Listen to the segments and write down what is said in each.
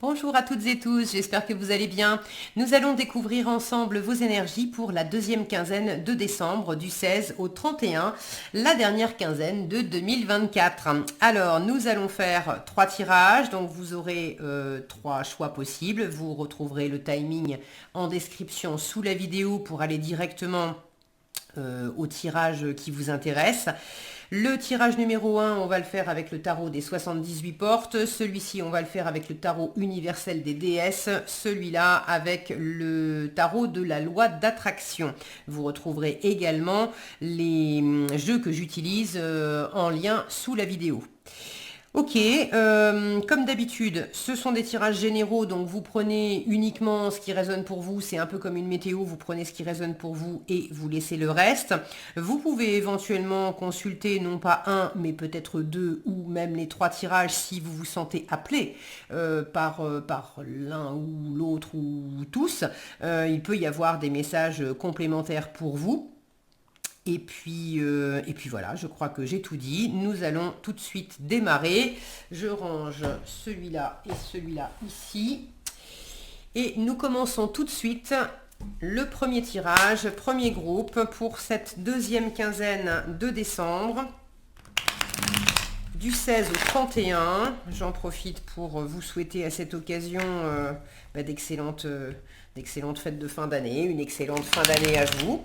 Bonjour à toutes et tous, j'espère que vous allez bien. Nous allons découvrir ensemble vos énergies pour la deuxième quinzaine de décembre, du 16 au 31, la dernière quinzaine de 2024. Alors, nous allons faire trois tirages, donc vous aurez trois choix possibles. Vous retrouverez le timing en description sous la vidéo pour aller directement au tirage qui vous intéresse. Le tirage numéro 1, on va le faire avec le tarot des 78 portes. Celui-ci, on va le faire avec le tarot universel des déesses. Celui-là, avec le tarot de la loi d'attraction. Vous retrouverez également les jeux que j'utilise en lien sous la vidéo. Ok, comme d'habitude, ce sont des tirages généraux, donc vous prenez uniquement ce qui résonne pour vous, c'est un peu comme une météo, vous prenez ce qui résonne pour vous et vous laissez le reste. Vous pouvez éventuellement consulter non pas un, mais peut-être deux ou même les trois tirages si vous vous sentez appelé par l'un ou l'autre ou tous. Il peut y avoir des messages complémentaires pour vous. Et puis voilà, je crois que j'ai tout dit. Nous allons tout de suite démarrer. Je range celui-là et celui-là ici. Et nous commençons tout de suite le premier tirage, premier groupe pour cette deuxième quinzaine de décembre. Du 16 au 31. J'en profite pour vous souhaiter à cette occasion d'excellentes fêtes de fin d'année, une excellente fin d'année à vous.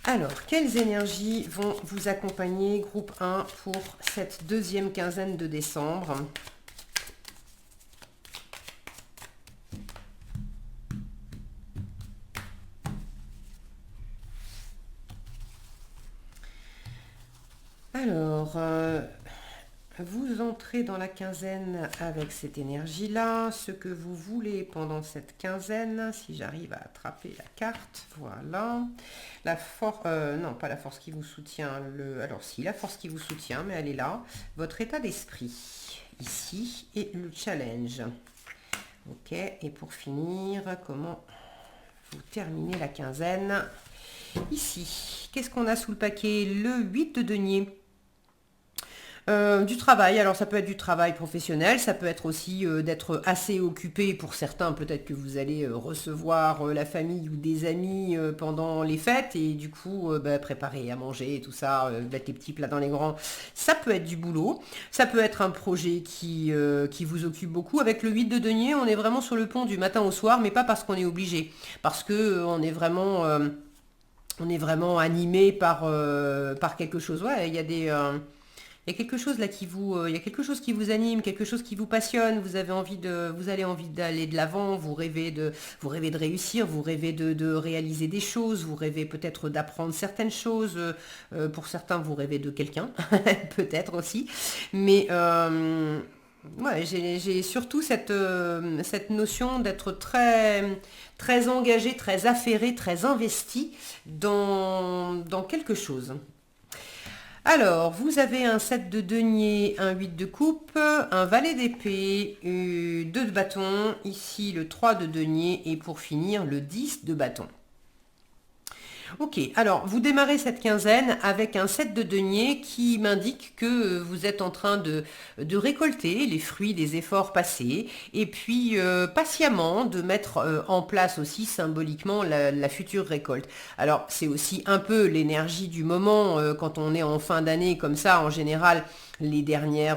Alors, quelles énergies vont vous accompagner, groupe 1, pour cette deuxième quinzaine de décembre? Alors, vous entrez dans la quinzaine avec cette énergie-là, ce que vous voulez pendant cette quinzaine, si j'arrive à attraper la carte, voilà. La force, non, pas la force qui vous soutient, alors si, la force qui vous soutient, mais elle est là. Votre état d'esprit, ici, et le challenge. Ok, et pour finir, comment vous terminez la quinzaine? Ici, qu'est-ce qu'on a sous le paquet? Le 8 de denier. Du travail, alors ça peut être du travail professionnel, ça peut être aussi d'être assez occupé pour certains, peut-être que vous allez recevoir la famille ou des amis pendant les fêtes et du coup préparer à manger et tout ça, mettre les petits plats dans les grands, ça peut être du boulot, ça peut être un projet qui vous occupe beaucoup. Avec le 8 de denier, on est vraiment sur le pont du matin au soir, mais pas parce qu'on est obligé, parce que on est vraiment animé par quelque chose. Ouais, il y a quelque chose là il y a quelque chose qui vous anime, quelque chose qui vous passionne. Vous avez envie d'aller de l'avant. Vous rêvez de réussir, vous rêvez de réaliser des choses, vous rêvez peut-être d'apprendre certaines choses. Pour certains, vous rêvez de quelqu'un, peut-être aussi. Mais ouais, j'ai surtout cette notion d'être très engagé, très affairé, très investi dans quelque chose. Alors, vous avez un 7 de denier, un 8 de coupe, un valet d'épée, 2 de bâton, ici le 3 de denier et pour finir le 10 de bâton. Ok, alors vous démarrez cette quinzaine avec un 7 de denier qui m'indique que vous êtes en train de récolter les fruits des efforts passés et puis patiemment de mettre en place aussi symboliquement la future récolte. Alors c'est aussi un peu l'énergie du moment quand on est en fin d'année comme ça en général. Les dernières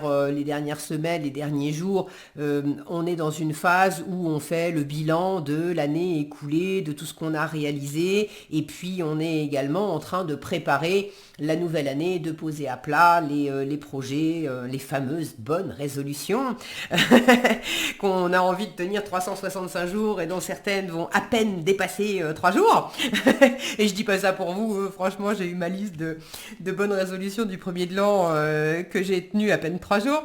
semaines, les derniers jours, on est dans une phase où on fait le bilan de l'année écoulée, de tout ce qu'on a réalisé, et puis on est également en train de préparer la nouvelle année, de poser à plat les projets, les fameuses bonnes résolutions qu'on a envie de tenir 365 jours et dont certaines vont à peine dépasser 3 jours. Et je dis pas ça pour vous, franchement j'ai eu ma liste de bonnes résolutions du premier de l'an que j'ai tenu à peine 3 jours.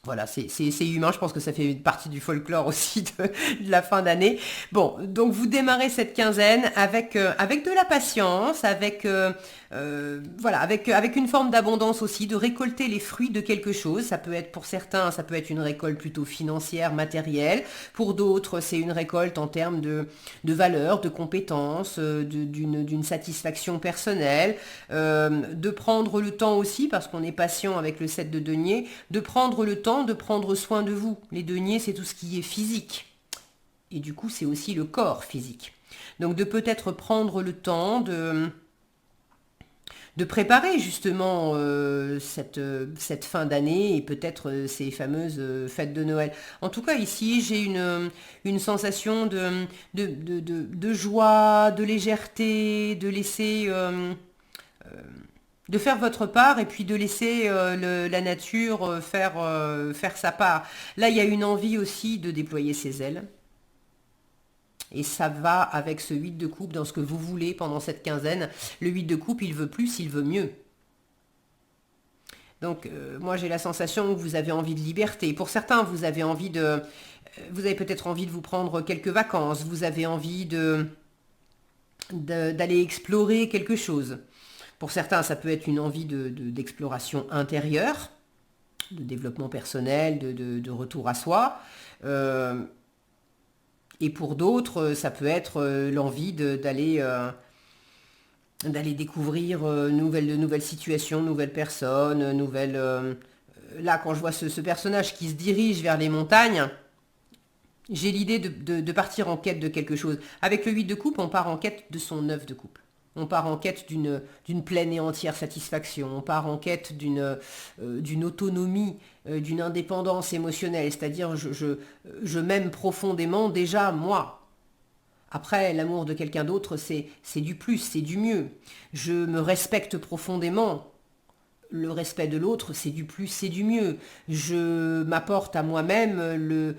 Voilà, c'est humain, je pense que ça fait partie du folklore aussi de la fin d'année. Bon, donc vous démarrez cette quinzaine avec de la patience, avec une forme d'abondance aussi, de récolter les fruits de quelque chose. Ça peut être pour certains, ça peut être une récolte plutôt financière, matérielle. Pour d'autres, c'est une récolte en termes de valeurs, de compétences, d'une satisfaction personnelle. De prendre le temps aussi, parce qu'on est patient avec le 7 de denier, de prendre le temps temps de prendre soin de vous. Les deniers, c'est tout ce qui est physique. Et du coup, c'est aussi le corps physique. Donc de peut-être prendre le temps de préparer justement cette fin d'année et peut-être ces fameuses fêtes de Noël. En tout cas, ici, j'ai une sensation de joie, de légèreté, de laisser... de faire votre part et puis de laisser la nature faire sa part. Là, il y a une envie aussi de déployer ses ailes. Et ça va avec ce 8 de coupe dans ce que vous voulez pendant cette quinzaine. Le 8 de coupe, il veut plus, il veut mieux. Donc, moi, j'ai la sensation que vous avez envie de liberté. Pour certains, vous avez peut-être envie de vous prendre quelques vacances. Vous avez envie d'aller explorer quelque chose. Pour certains, ça peut être une envie d'exploration intérieure, de développement personnel, de retour à soi. Et pour d'autres, ça peut être l'envie d'aller découvrir de nouvelles situations, nouvelles personnes, Là, quand je vois ce personnage qui se dirige vers les montagnes, j'ai l'idée de partir en quête de quelque chose. Avec le 8 de coupe, on part en quête de son 9 de coupe. On part en quête d'une pleine et entière satisfaction. On part en quête d'une autonomie, d'une indépendance émotionnelle. C'est-à-dire, je m'aime profondément déjà moi. Après, l'amour de quelqu'un d'autre, c'est du plus, c'est du mieux. Je me respecte profondément. Le respect de l'autre, c'est du plus, c'est du mieux. Je m'apporte à moi-même le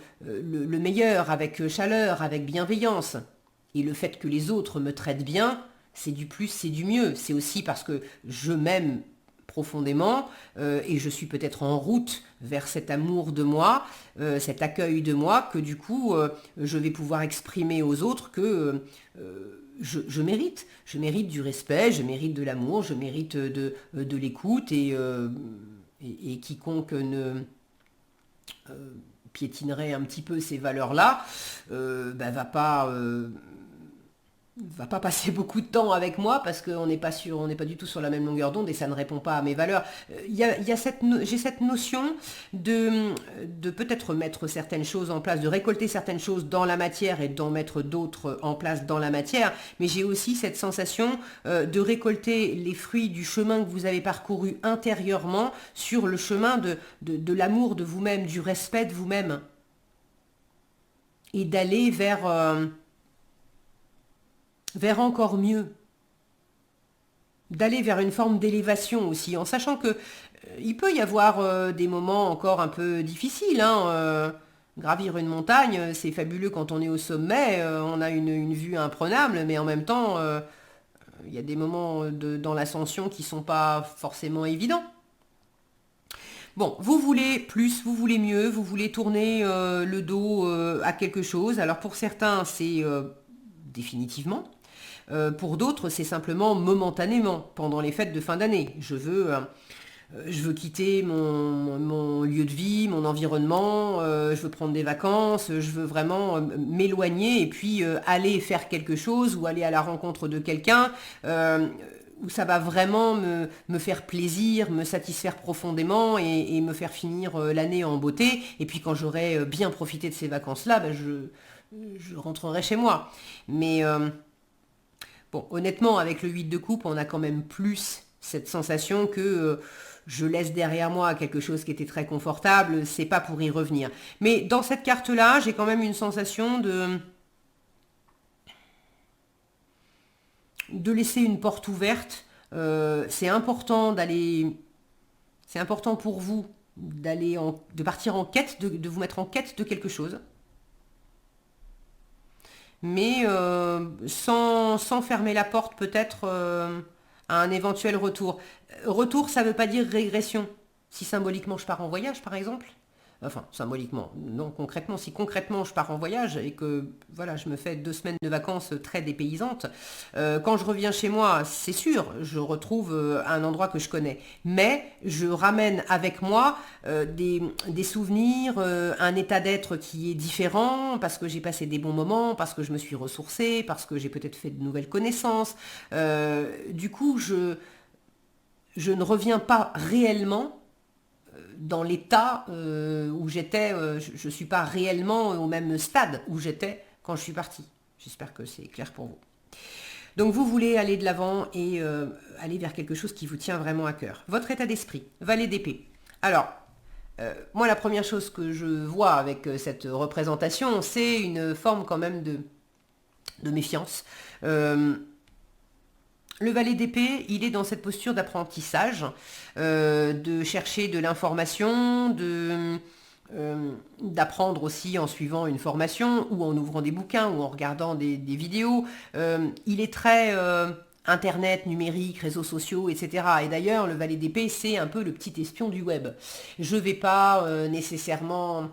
meilleur, avec chaleur, avec bienveillance. Et le fait que les autres me traitent bien, c'est du plus, c'est du mieux. C'est aussi parce que je m'aime profondément et je suis peut-être en route vers cet amour de moi, cet accueil de moi, que du coup, je vais pouvoir exprimer aux autres que je mérite. Je mérite du respect, je mérite de l'amour, je mérite de l'écoute et quiconque ne piétinerait un petit peu ces valeurs-là, va pas passer beaucoup de temps avec moi parce qu'on n'est pas sûr, on n'est pas du tout sur la même longueur d'onde et ça ne répond pas à mes valeurs. J'ai cette notion de peut-être mettre certaines choses en place, de récolter certaines choses dans la matière et d'en mettre d'autres en place dans la matière, mais j'ai aussi cette sensation de récolter les fruits du chemin que vous avez parcouru intérieurement sur le chemin de l'amour de vous-même, du respect de vous-même et d'aller vers encore mieux, d'aller vers une forme d'élévation aussi, en sachant que il peut y avoir des moments encore un peu difficiles. Gravir une montagne, c'est fabuleux quand on est au sommet, on a une vue imprenable, mais en même temps, il y a des moments dans l'ascension qui sont pas forcément évidents. Bon, vous voulez plus, vous voulez mieux, vous voulez tourner le dos à quelque chose. Alors pour certains, c'est définitivement. Pour d'autres, c'est simplement momentanément, pendant les fêtes de fin d'année. Je veux quitter mon lieu de vie, mon environnement, je veux prendre des vacances, je veux vraiment m'éloigner et puis aller faire quelque chose ou aller à la rencontre de quelqu'un où ça va vraiment me faire plaisir, me satisfaire profondément et me faire finir l'année en beauté. Et puis quand j'aurai bien profité de ces vacances-là, je rentrerai chez moi. Mais... bon, honnêtement, avec le 8 de coupe, on a quand même plus cette sensation que je laisse derrière moi quelque chose qui était très confortable, c'est pas pour y revenir. Mais dans cette carte-là, j'ai quand même une sensation de laisser une porte ouverte. C'est important pour vous de partir en quête, de vous mettre en quête de quelque chose. Mais sans fermer la porte peut-être à un éventuel retour. Retour, ça ne veut pas dire régression. Si symboliquement je pars en voyage, par exemple, enfin symboliquement, non concrètement, si concrètement je pars en voyage et que voilà, je me fais 2 semaines de vacances très dépaysantes, quand je reviens chez moi, c'est sûr, je retrouve un endroit que je connais, mais je ramène avec moi des souvenirs, un état d'être qui est différent, parce que j'ai passé des bons moments, parce que je me suis ressourcée, parce que j'ai peut-être fait de nouvelles connaissances. Du coup, je ne reviens pas réellement dans l'état où j'étais. Je ne suis pas réellement au même stade où j'étais quand je suis partie. J'espère que c'est clair pour vous. Donc vous voulez aller de l'avant et aller vers quelque chose qui vous tient vraiment à cœur. Votre état d'esprit, valet d'épée. Alors, moi la première chose que je vois avec cette représentation, c'est une forme quand même de méfiance. Le valet d'épée, il est dans cette posture d'apprentissage, de chercher de l'information, d'apprendre aussi en suivant une formation ou en ouvrant des bouquins ou en regardant des vidéos. Il est très Internet, numérique, réseaux sociaux, etc. Et d'ailleurs, le valet d'épée, c'est un peu le petit espion du web. Je ne vais pas nécessairement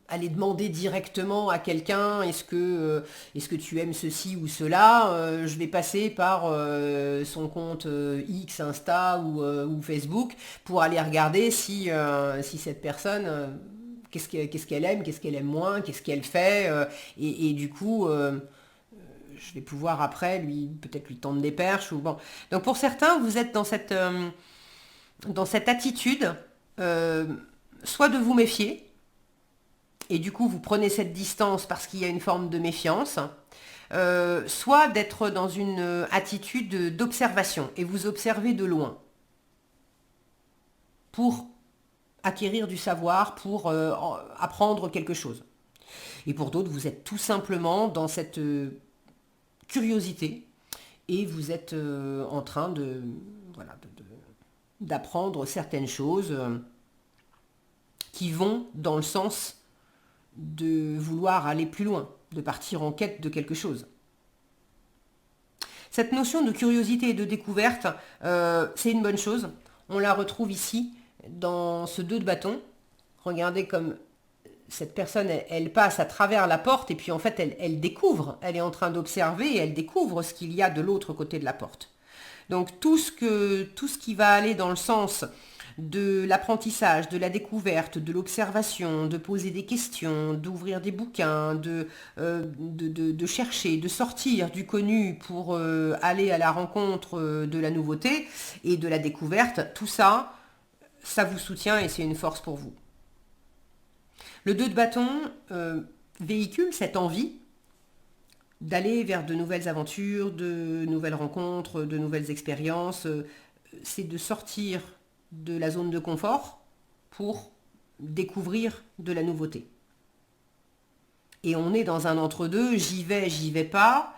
aller demander directement à quelqu'un est-ce que tu aimes ceci ou cela. Je vais passer par son compte X, Insta ou Facebook pour aller regarder si cette personne qu'est-ce qu'elle aime, qu'est-ce qu'elle aime moins, qu'est-ce qu'elle fait et du coup je vais pouvoir après peut-être lui tendre des perches ou bon. Donc pour certains vous êtes dans cette attitude soit de vous méfier. Et du coup, vous prenez cette distance parce qu'il y a une forme de méfiance, soit d'être dans une attitude d'observation et vous observez de loin pour acquérir du savoir, pour apprendre quelque chose. Et pour d'autres, vous êtes tout simplement dans cette curiosité et vous êtes en train d'apprendre certaines choses qui vont dans le sens de vouloir aller plus loin, de partir en quête de quelque chose. Cette notion de curiosité et de découverte, c'est une bonne chose. On la retrouve ici, dans ce 2 de bâton. Regardez comme cette personne, elle passe à travers la porte et puis en fait, elle découvre. Elle est en train d'observer et elle découvre ce qu'il y a de l'autre côté de la porte. Donc tout ce qui va aller dans le sens de l'apprentissage, de la découverte, de l'observation, de poser des questions, d'ouvrir des bouquins, de chercher, de sortir du connu pour aller à la rencontre de la nouveauté et de la découverte, tout ça, ça vous soutient et c'est une force pour vous. Le 2 de bâton véhicule cette envie d'aller vers de nouvelles aventures, de nouvelles rencontres, de nouvelles expériences. C'est de sortir de la zone de confort pour découvrir de la nouveauté. Et on est dans un entre-deux, j'y vais pas.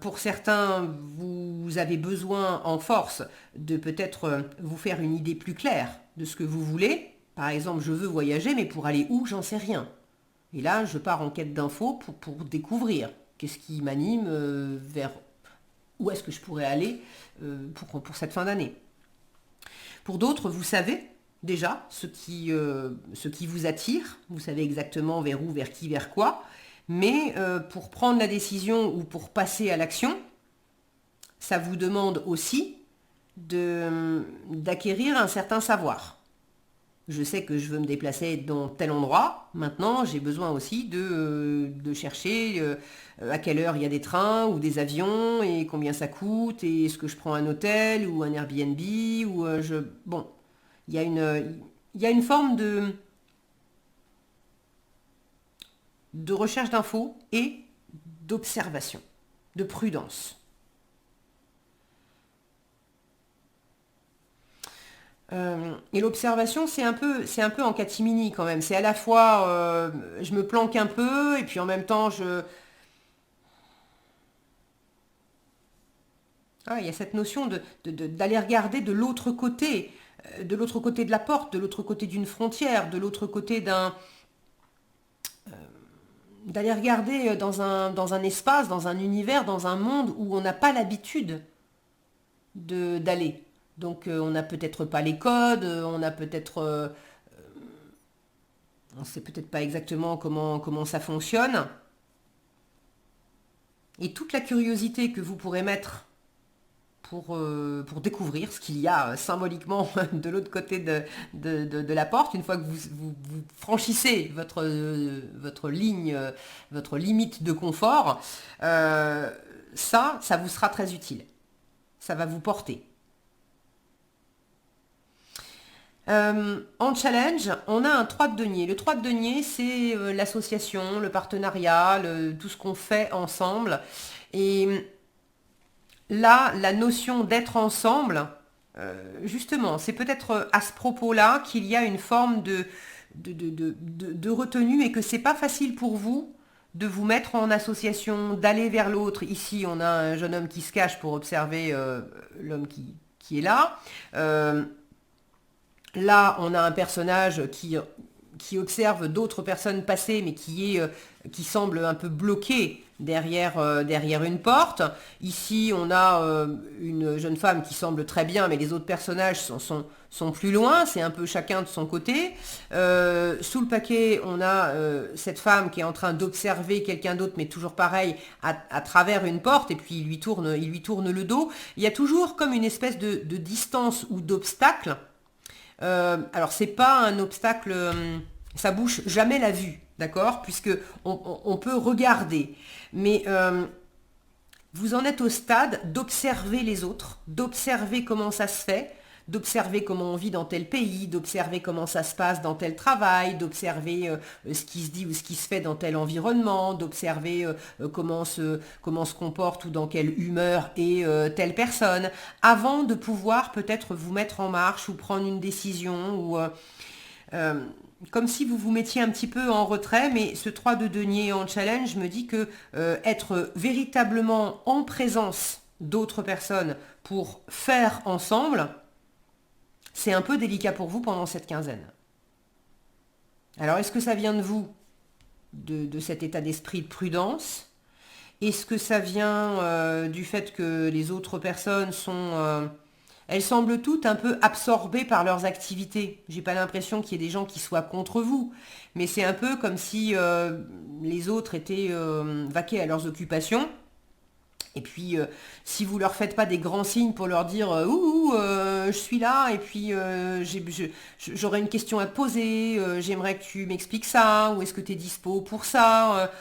Pour certains, vous avez besoin en force de peut-être vous faire une idée plus claire de ce que vous voulez. Par exemple, je veux voyager, mais pour aller où, j'en sais rien. Et là, je pars en quête d'infos pour découvrir qu'est-ce qui m'anime vers où est-ce que je pourrais aller pour cette fin d'année. Pour d'autres, vous savez déjà ce qui vous attire, vous savez exactement vers où, vers qui, vers quoi, mais pour prendre la décision ou pour passer à l'action, ça vous demande aussi d'acquérir un certain savoir. Je sais que je veux me déplacer dans tel endroit. Maintenant, j'ai besoin aussi de chercher à quelle heure il y a des trains ou des avions et combien ça coûte et est-ce que je prends un hôtel ou un Airbnb ou Bon, il y a une forme de recherche d'infos et d'observation, de prudence. Et l'observation, c'est un peu en catimini quand même. C'est à la fois, je me planque un peu, et puis en même temps, il y a cette notion d'aller regarder de l'autre côté de la porte, de l'autre côté d'une frontière, de l'autre côté d'aller regarder dans un espace, dans un univers, dans un monde où on n'a pas l'habitude d'aller. Donc on n'a peut-être pas les codes, on a peut-être, on ne sait peut-être pas exactement comment ça fonctionne. Et toute la curiosité que vous pourrez mettre pour découvrir ce qu'il y a symboliquement de l'autre côté de la porte, une fois que vous franchissez votre ligne, votre limite de confort, ça vous sera très utile. Ça va vous porter. En challenge, on a un 3 de denier. Le 3 de denier, c'est l'association, le partenariat, tout ce qu'on fait ensemble. Et là, la notion d'être ensemble, justement, c'est peut-être à ce propos-là qu'il y a une forme de retenue et que c'est pas facile pour vous de vous mettre en association, d'aller vers l'autre. Ici, on a un jeune homme qui se cache pour observer l'homme qui est là. Là, on a un personnage qui observe d'autres personnes passer, mais qui semble un peu bloqué derrière une porte. Ici, on a une jeune femme qui semble très bien, mais les autres personnages sont plus loin. C'est un peu chacun de son côté. Sous le paquet, on a cette femme qui est en train d'observer quelqu'un d'autre, mais toujours pareil, à travers une porte, et puis il lui tourne le dos. Il y a toujours comme une espèce de distance ou d'obstacle. Alors c'est pas un obstacle, ça bouche jamais la vue, d'accord? Puisque on peut regarder. Mais vous en êtes au stade d'observer les autres, d'observer comment ça se fait, d'observer comment on vit dans tel pays, d'observer comment ça se passe dans tel travail, d'observer ce qui se dit ou ce qui se fait dans tel environnement, d'observer comment se comporte ou dans quelle humeur est telle personne, avant de pouvoir peut-être vous mettre en marche ou prendre une décision ou euh, comme si vous vous mettiez un petit peu en retrait, mais ce 3 de denier en challenge me dit que être véritablement en présence d'autres personnes pour faire ensemble, c'est un peu délicat pour vous pendant cette quinzaine. Alors, est-ce que ça vient de vous, de cet état d'esprit de prudence? Est-ce que ça vient du fait que les autres personnes elles semblent toutes un peu absorbées par leurs activités. J'ai pas l'impression qu'il y ait des gens qui soient contre vous, mais c'est un peu comme si les autres étaient vaqués à leurs occupations. Et puis, si vous leur faites pas des grands signes pour leur dire ouh, je suis là, et puis j'aurais une question à te poser, j'aimerais que tu m'expliques ça, ou est-ce que tu es dispo pour ça,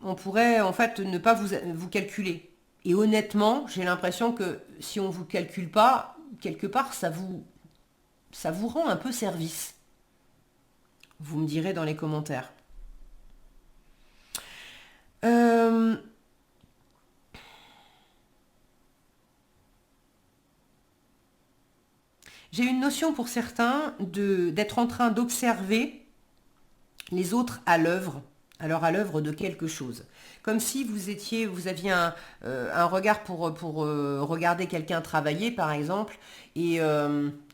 on pourrait en fait ne pas vous calculer. Et honnêtement, j'ai l'impression que si on ne vous calcule pas, quelque part, ça vous rend un peu service. Vous me direz dans les commentaires. Euh, j'ai une notion pour certains d'être en train d'observer les autres à l'œuvre, alors à l'œuvre de quelque chose. Comme si vous aviez un regard pour regarder quelqu'un travailler, par exemple, et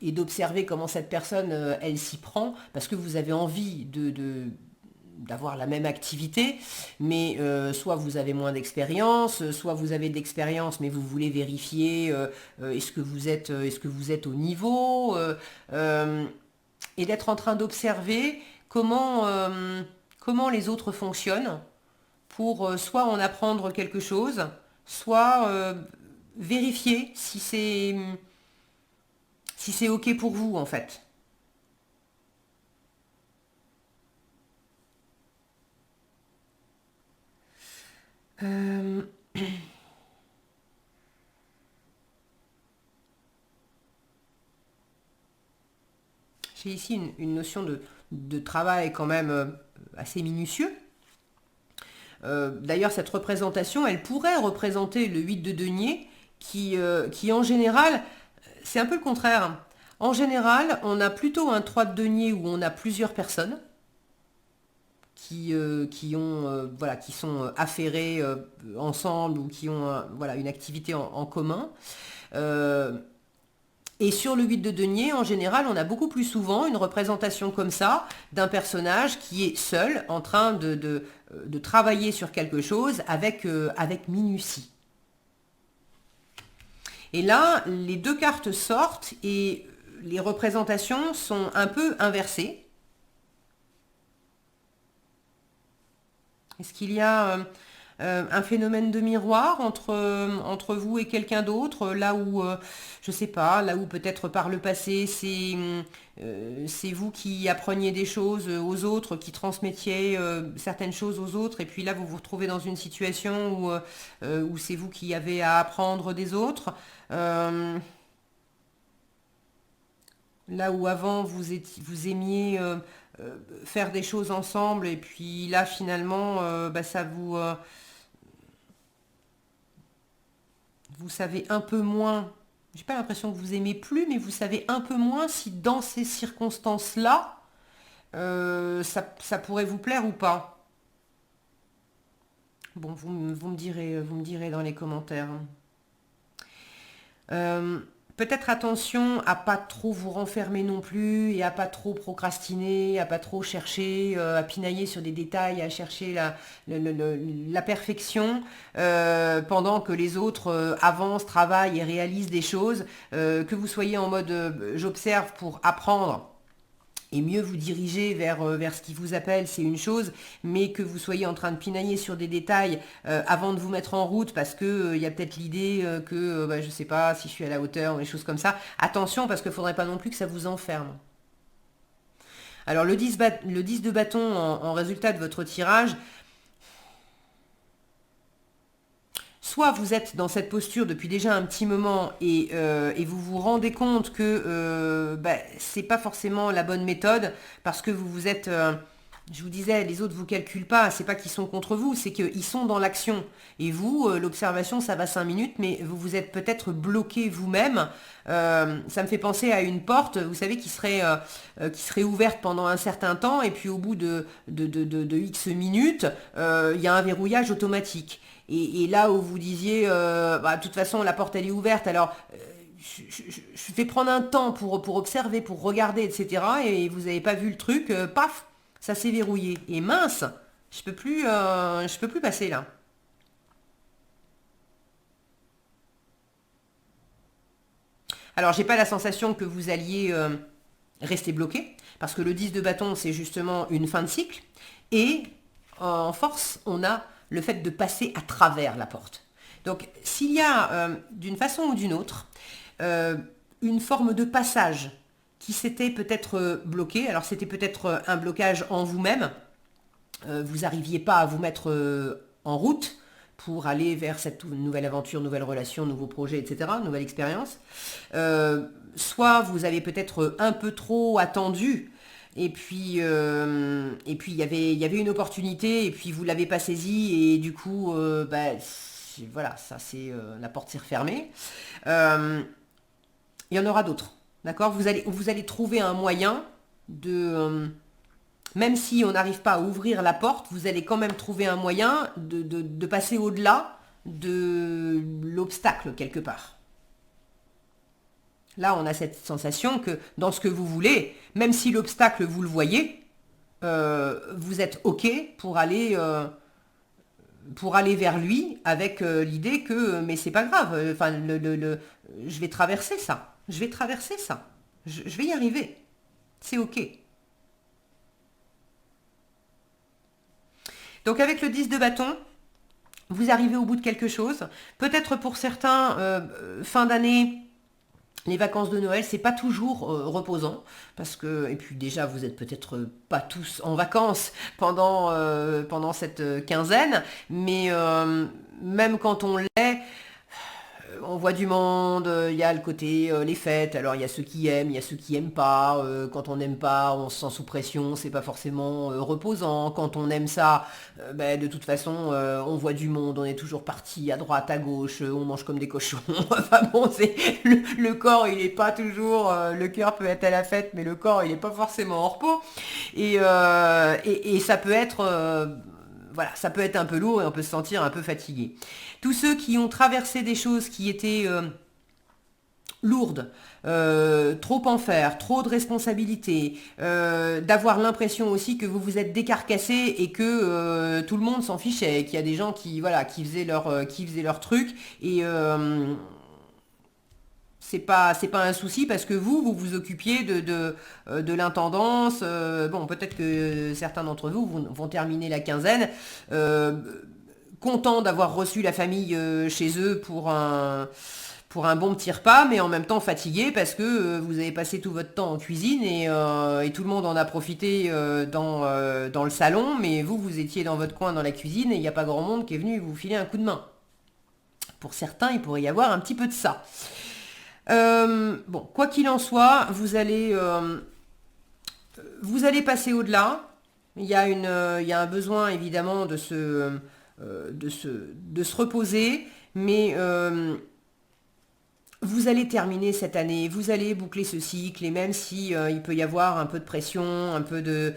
d'observer comment cette personne, elle s'y prend, parce que vous avez envie d'avoir la même activité, mais soit vous avez moins d'expérience, soit vous avez de l'expérience, mais vous voulez vérifier est-ce que vous êtes au niveau, et d'être en train d'observer comment les autres fonctionnent pour soit en apprendre quelque chose, soit vérifier si c'est OK pour vous, en fait. Euh, j'ai ici une notion de travail quand même assez minutieux. D'ailleurs, cette représentation, elle pourrait représenter le 8 de denier qui en général, c'est un peu le contraire. En général, on a plutôt un 3 de denier où on a plusieurs personnes voilà, qui sont affairées ensemble ou qui ont voilà, une activité en commun. Euh, et sur le 8 de denier, en général, on a beaucoup plus souvent une représentation comme ça d'un personnage qui est seul en train de travailler sur quelque chose avec minutie. Et là, les deux cartes sortent et les représentations sont un peu inversées. Est-ce qu'il y a un phénomène de miroir entre vous et quelqu'un d'autre, là où, je sais pas, là où peut-être par le passé, c'est vous qui appreniez des choses aux autres, qui transmettiez certaines choses aux autres, et puis là vous vous retrouvez dans une situation où c'est vous qui avez à apprendre des autres. Euh, Là où avant vous aimiez faire des choses ensemble et puis là finalement bah, vous savez un peu moins. J'ai pas l'impression que vous aimez plus, mais vous savez un peu moins si dans ces circonstances-là, ça pourrait vous plaire ou pas. Bon, vous me direz dans les commentaires. Euh, Peut-être attention à pas trop vous renfermer non plus et à pas trop procrastiner, à pas trop chercher, à pinailler sur des détails, à chercher la perfection pendant que les autres avancent, travaillent et réalisent des choses. Que vous soyez en mode j'observe pour apprendre et mieux vous diriger vers ce qui vous appelle, c'est une chose, mais que vous soyez en train de pinailler sur des détails avant de vous mettre en route parce que il y a peut-être l'idée que bah, je sais pas si je suis à la hauteur ou des choses comme ça. Attention parce qu'il ne faudrait pas non plus que ça vous enferme. Alors le 10 de bâton en résultat de votre tirage, soit vous êtes dans cette posture depuis déjà un petit moment et vous vous rendez compte que bah, c'est pas forcément la bonne méthode parce que vous vous êtes, je vous disais, les autres vous calculent pas, c'est pas qu'ils sont contre vous, c'est qu'ils sont dans l'action. Et vous, l'observation, ça va 5 minutes, mais vous vous êtes peut-être bloqué vous-même. Ça me fait penser à une porte, vous savez, qui serait ouverte pendant un certain temps, et puis au bout de X minutes, il y a un verrouillage automatique. Et là où vous disiez, bah, de toute façon, la porte, elle est ouverte, alors je vais prendre un temps pour observer, pour regarder, etc. Et vous n'avez pas vu le truc, paf, ça s'est verrouillé. Et mince, je peux plus passer là. Alors, j'ai pas la sensation que vous alliez rester bloqué, parce que le 10 de bâton, c'est justement une fin de cycle. Et en force, on a le fait de passer à travers la porte. Donc, s'il y a, d'une façon ou d'une autre, euh, une forme de passage qui s'était peut-être bloqué, alors c'était peut-être un blocage en vous-même, vous n'arriviez pas à vous mettre en route pour aller vers cette nouvelle aventure, nouvelle relation, nouveau projet, etc., nouvelle expérience. Soit vous avez peut-être un peu trop attendu et puis il y avait une opportunité et puis vous l'avez pas saisie et du coup bah, voilà, ça c'est la porte s'est refermée. Euh, il y en aura d'autres, d'accord? Vous allez trouver un moyen de même si on n'arrive pas à ouvrir la porte, vous allez quand même trouver un moyen de passer au-delà de l'obstacle quelque part. Là, on a cette sensation que dans ce que vous voulez, même si l'obstacle, vous le voyez, vous êtes OK pour aller vers lui avec l'idée que mais c'est pas grave, enfin, je vais traverser ça. Je vais traverser ça. Je vais y arriver. C'est OK. Donc avec le 10 de bâton, vous arrivez au bout de quelque chose. Peut-être pour certains, fin d'année, les vacances de Noël, c'est pas toujours reposant parce que et puis déjà vous êtes peut-être pas tous en vacances pendant cette quinzaine, mais même quand on l'est, on voit du monde, il y a le côté les fêtes, alors il y a ceux qui aiment, il y a ceux qui aiment pas, quand on n'aime pas, on se sent sous pression, c'est pas forcément reposant, quand on aime ça, ben, de toute façon on voit du monde, on est toujours parti à droite, à gauche, on mange comme des cochons, enfin bon, c'est le corps il est pas toujours, le cœur peut être à la fête, mais le corps il est pas forcément en repos, et ça peut être voilà, ça peut être un peu lourd et on peut se sentir un peu fatigué. Tous ceux qui ont traversé des choses qui étaient lourdes, trop en faire, trop de responsabilités, d'avoir l'impression aussi que vous vous êtes décarcassé et que tout le monde s'en fichait, qu'il y a des gens qui voilà qui faisaient leur truc et c'est pas un souci parce que vous vous occupiez de l'intendance. Bon, peut-être que certains d'entre vous vont terminer la quinzaine euh, contents d'avoir reçu la famille chez eux pour un bon petit repas, mais en même temps fatigués parce que vous avez passé tout votre temps en cuisine et tout le monde en a profité dans le salon, mais vous étiez dans votre coin dans la cuisine et il n'y a pas grand monde qui est venu vous filer un coup de main. Pour certains, il pourrait y avoir un petit peu de ça. Bon, quoi qu'il en soit, vous allez passer au-delà. Il y a un besoin évidemment de se reposer, mais vous allez terminer cette année, vous allez boucler ce cycle, et même si il peut y avoir un peu de pression, un peu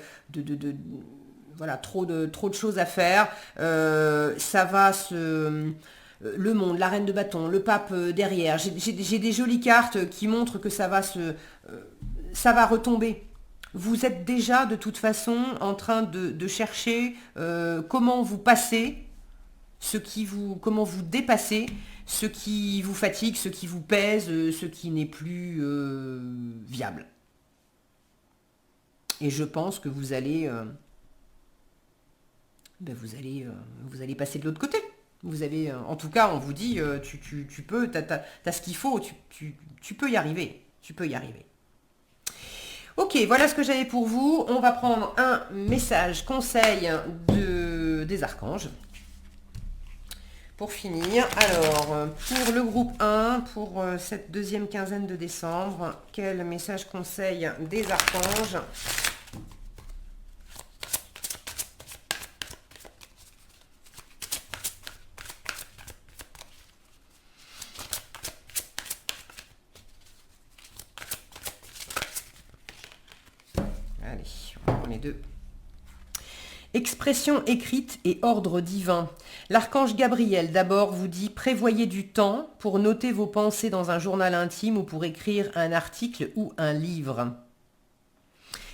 voilà, trop de choses à faire, ça va se le monde, la reine de bâton, le pape derrière. J'ai des jolies cartes qui montrent que ça va retomber. Vous êtes déjà de toute façon en train de chercher comment vous passez, comment vous dépassez ce qui vous fatigue, ce qui vous pèse, ce qui n'est plus viable. Et je pense que vous allez passer de l'autre côté. Vous avez, en tout cas, on vous dit, tu peux, t'as ce qu'il faut, tu peux y arriver. Tu peux y arriver. Ok, voilà ce que j'avais pour vous. On va prendre un message conseil des archanges. Pour finir, alors, pour le groupe 1, pour cette deuxième quinzaine de décembre, quel message conseil des archanges ? Allez, on prend les deux. Expression écrite et ordre divin. L'archange Gabriel d'abord vous dit « Prévoyez du temps pour noter vos pensées dans un journal intime ou pour écrire un article ou un livre. »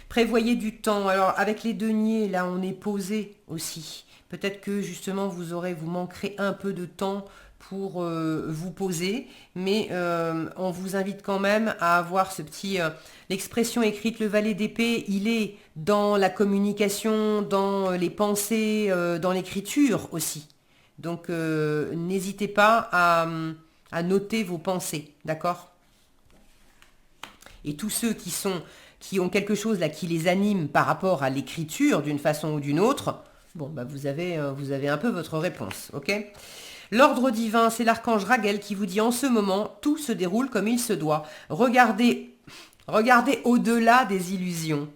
Prévoyez du temps. Alors avec les deniers, là on est posé aussi. Peut-être que justement vous manquerez un peu de temps pour vous poser, mais on vous invite quand même à avoir ce petit... l'expression écrite, le valet d'épée, il est dans la communication, dans les pensées, dans l'écriture aussi. Donc n'hésitez pas à noter vos pensées, d'accord? Et tous ceux qui ont quelque chose là qui les anime par rapport à l'écriture d'une façon ou d'une autre, bon bah vous avez un peu votre réponse, ok? L'ordre divin, c'est l'archange Raguel qui vous dit en ce moment, tout se déroule comme il se doit. Regardez au-delà des illusions,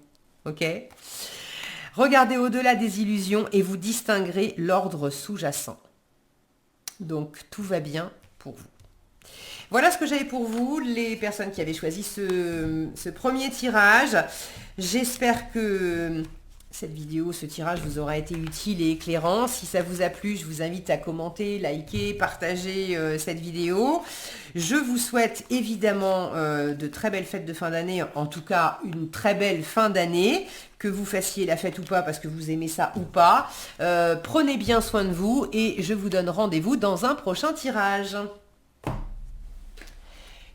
ok? Regardez au-delà des illusions et vous distinguerez l'ordre sous-jacent. Donc tout va bien pour vous. Voilà ce que j'avais pour vous, les personnes qui avaient choisi ce premier tirage. J'espère que cette vidéo, ce tirage vous aura été utile et éclairant. Si ça vous a plu, je vous invite à commenter, liker, partager cette vidéo. Je vous souhaite évidemment de très belles fêtes de fin d'année, en tout cas une très belle fin d'année, que vous fassiez la fête ou pas parce que vous aimez ça ou pas. Prenez bien soin de vous et je vous donne rendez-vous dans un prochain tirage.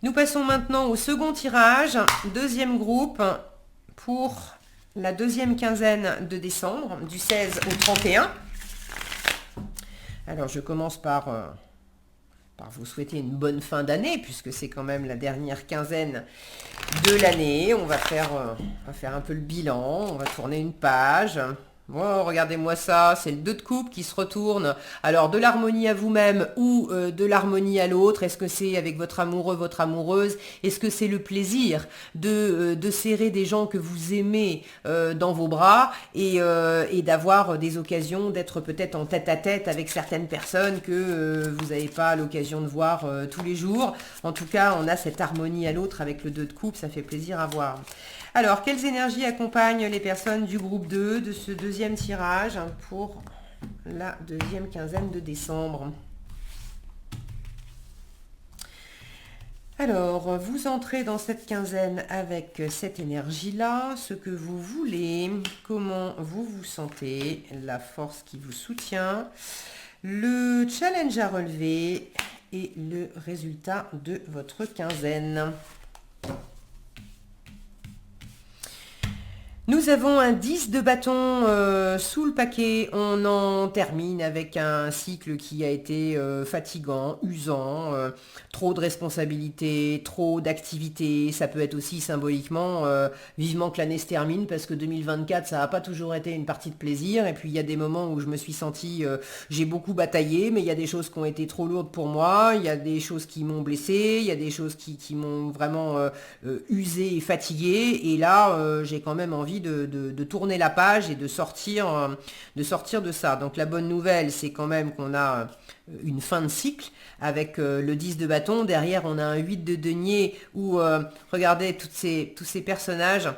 Nous passons maintenant au second tirage, deuxième groupe pour la deuxième quinzaine de décembre, du 16 au 31. Alors je commence par vous souhaiter une bonne fin d'année, puisque c'est quand même la dernière quinzaine de l'année. On va faire un peu le bilan, on va tourner une page. Oh, regardez-moi ça, c'est le 2 de coupe qui se retourne. Alors, de l'harmonie à vous-même ou de l'harmonie à l'autre. Est-ce que c'est avec votre amoureux, votre amoureuse? Est-ce que c'est le plaisir de serrer des gens que vous aimez dans vos bras et d'avoir des occasions d'être peut-être en tête-à-tête avec certaines personnes que vous n'avez pas l'occasion de voir tous les jours? En tout cas, on a cette harmonie à l'autre avec le 2 de coupe, ça fait plaisir à voir. Alors, quelles énergies accompagnent les personnes du groupe 2 de ce deuxième tirage pour la deuxième quinzaine de décembre? Alors, vous entrez dans cette quinzaine avec cette énergie-là, ce que vous voulez, comment vous vous sentez, la force qui vous soutient, le challenge à relever et le résultat de votre quinzaine. Nous avons un 10 de bâton sous le paquet. On en termine avec un cycle qui a été fatigant, usant, trop de responsabilités, trop d'activités. Ça peut être aussi symboliquement vivement que l'année se termine parce que 2024, ça n'a pas toujours été une partie de plaisir. Et puis il y a des moments où je me suis sentie, j'ai beaucoup bataillé, mais il y a des choses qui ont été trop lourdes pour moi. Il y a des choses qui m'ont blessée. Il y a des choses qui m'ont vraiment usé et fatigué. Et là, j'ai quand même envie de tourner la page et de sortir de ça. Donc la bonne nouvelle, c'est quand même qu'on a une fin de cycle avec le 10 de bâton. Derrière, on a un 8 de denier où, regardez, tous ces personnages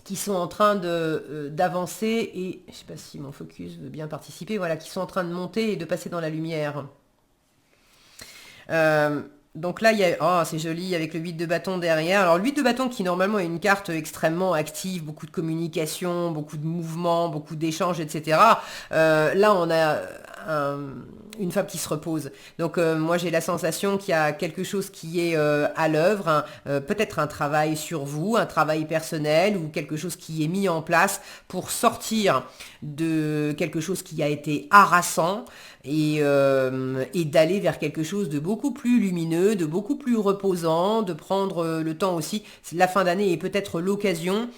qui sont en train d'avancer et, je ne sais pas si mon focus veut bien participer, voilà, qui sont en train de monter et de passer dans la lumière. Donc là, il y a... Oh, c'est joli avec le 8 de bâton derrière. Alors, le 8 de bâton qui, normalement, est une carte extrêmement active, beaucoup de communication, beaucoup de mouvements, beaucoup d'échanges, etc. Là, on a une femme qui se repose. Donc, moi, j'ai la sensation qu'il y a quelque chose qui est à l'œuvre, hein. Peut-être un travail sur vous, un travail personnel ou quelque chose qui est mis en place pour sortir de quelque chose qui a été harassant et d'aller vers quelque chose de beaucoup plus lumineux, de beaucoup plus reposant, de prendre le temps aussi. La fin d'année est peut-être l'occasion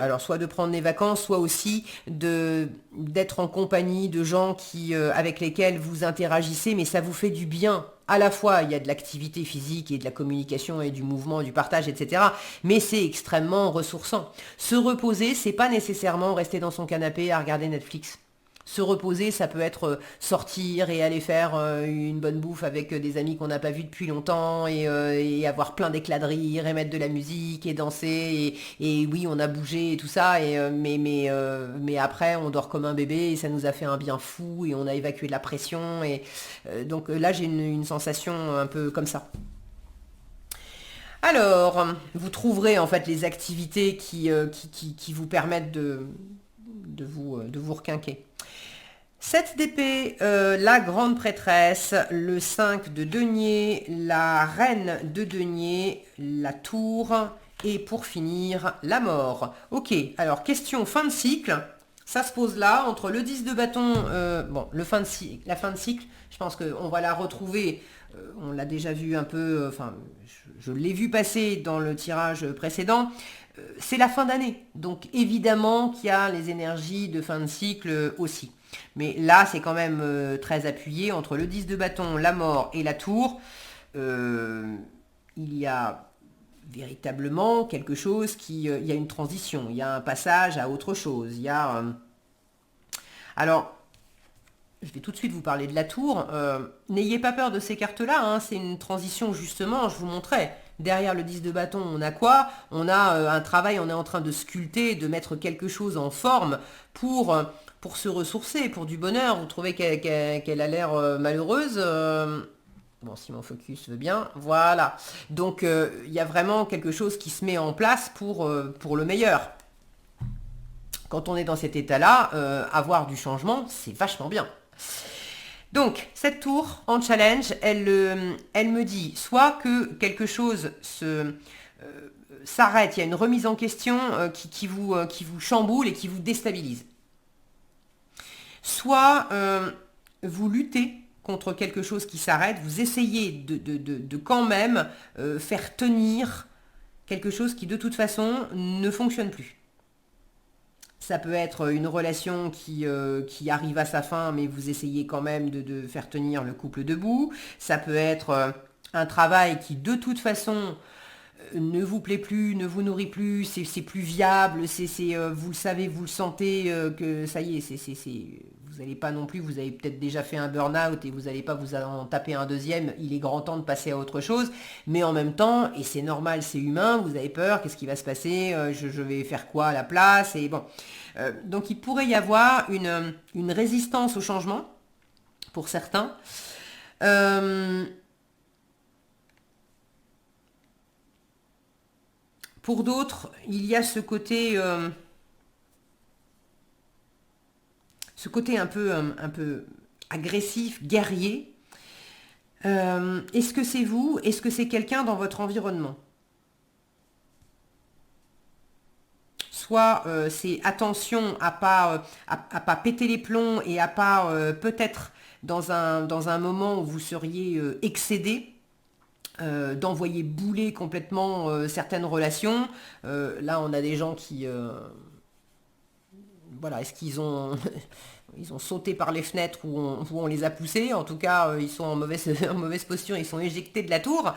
alors soit de prendre des vacances, soit aussi d'être en compagnie de gens avec lesquels vous interagissez, mais ça vous fait du bien. À la fois, il y a de l'activité physique et de la communication et du mouvement, du partage, etc. Mais c'est extrêmement ressourçant. Se reposer, c'est pas nécessairement rester dans son canapé à regarder Netflix. Se reposer, ça peut être sortir et aller faire une bonne bouffe avec des amis qu'on n'a pas vus depuis longtemps et avoir plein d'éclats de rire et mettre de la musique et danser et oui, on a bougé et tout ça, mais après, on dort comme un bébé et ça nous a fait un bien fou et on a évacué de la pression. Et donc là, j'ai une sensation un peu comme ça. Alors, vous trouverez en fait les activités qui vous permettent de vous requinquer. 7 d'épée, la grande prêtresse, le 5 de denier, la reine de denier, la tour et pour finir, la mort. Ok, alors question fin de cycle. Ça se pose là, entre le 10 de bâton, bon, la fin de cycle, je pense qu'on va la retrouver, on l'a déjà vu un peu, enfin, je l'ai vu passer dans le tirage précédent, c'est la fin d'année. Donc évidemment qu'il y a les énergies de fin de cycle aussi. Mais là, c'est quand même très appuyé entre le 10 de bâton, la mort et la tour. Il y a véritablement quelque chose il y a une transition, il y a un passage à autre chose. Alors, je vais tout de suite vous parler de la tour. N'ayez pas peur de ces cartes-là, hein, c'est une transition justement, je vous montrais. Derrière le 10 de bâton, on a quoi? On a un travail, on est en train de sculpter, de mettre quelque chose en forme pour se ressourcer, pour du bonheur. Vous trouvez qu'elle a l'air malheureuse? Bon, si mon focus veut bien, voilà. Donc, il y a vraiment quelque chose qui se met en place pour le meilleur. Quand on est dans cet état-là, avoir du changement, c'est vachement bien. Donc, cette tour en challenge, elle me dit soit que quelque chose s'arrête, il y a une remise en question qui vous chamboule et qui vous déstabilise. Soit vous luttez contre quelque chose qui s'arrête, vous essayez de quand même faire tenir quelque chose qui de toute façon ne fonctionne plus. Ça peut être une relation qui arrive à sa fin, mais vous essayez quand même de faire tenir le couple debout. Ça peut être un travail qui, de toute façon, ne vous plaît plus, ne vous nourrit plus, c'est plus viable, vous le savez, vous le sentez, que ça y est, vous n'allez pas non plus, vous avez peut-être déjà fait un burn-out et vous n'allez pas vous en taper un deuxième, il est grand temps de passer à autre chose, mais en même temps, et c'est normal, c'est humain, vous avez peur, qu'est-ce qui va se passer, je vais faire quoi à la place, et bon. Donc il pourrait y avoir une résistance au changement, pour certains. Pour d'autres, il y a ce côté un peu agressif, guerrier. Est-ce que c'est vous? Est-ce que c'est quelqu'un dans votre environnement? soit c'est attention à pas péter les plombs et à pas peut-être dans un moment où vous seriez excédé, d'envoyer bouler complètement certaines relations. Là, on a des gens qui... voilà, est-ce qu'ils ont... Ils ont sauté par les fenêtres où on les a poussés. En tout cas, ils sont en mauvaise, en mauvaise posture, ils sont éjectés de la tour.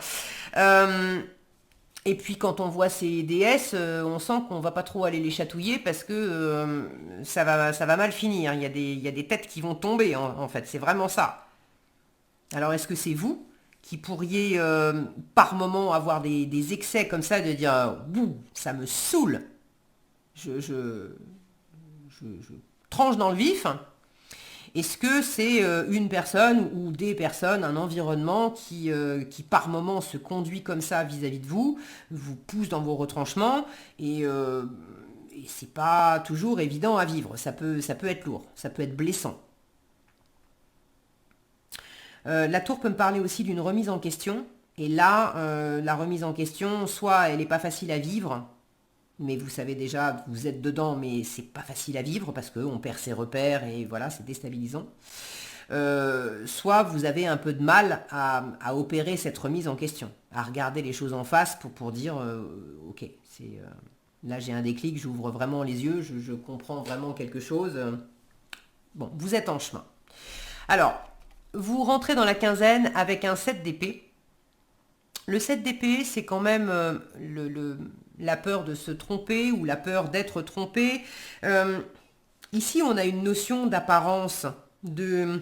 Et puis quand on voit ces déesses, on sent qu'on va pas trop aller les chatouiller parce que ça va mal finir. Il y a des têtes qui vont tomber, en fait. C'est vraiment ça. Alors est-ce que c'est vous qui pourriez par moment avoir des excès comme ça, de dire bouh, ça me saoule, je tranche dans le vif. Est-ce que c'est une personne ou des personnes, un environnement qui par moment se conduit comme ça vis-à-vis de vous, vous pousse dans vos retranchements et c'est pas toujours évident à vivre. Ça peut être lourd, ça peut être blessant. La tour peut me parler aussi d'une remise en question. Et là, la remise en question, soit elle n'est pas facile à vivre, mais vous savez déjà, vous êtes dedans, mais c'est pas facile à vivre parce qu'on perd ses repères et voilà, c'est déstabilisant. Soit vous avez un peu de mal à opérer cette remise en question, à regarder les choses en face pour dire ok, là j'ai un déclic, j'ouvre vraiment les yeux, je comprends vraiment quelque chose. Bon, vous êtes en chemin. Alors, vous rentrez dans la quinzaine avec un 7 d'épée. Le 7 d'épée, c'est quand même la peur de se tromper ou la peur d'être trompé. Ici, on a une notion d'apparence, de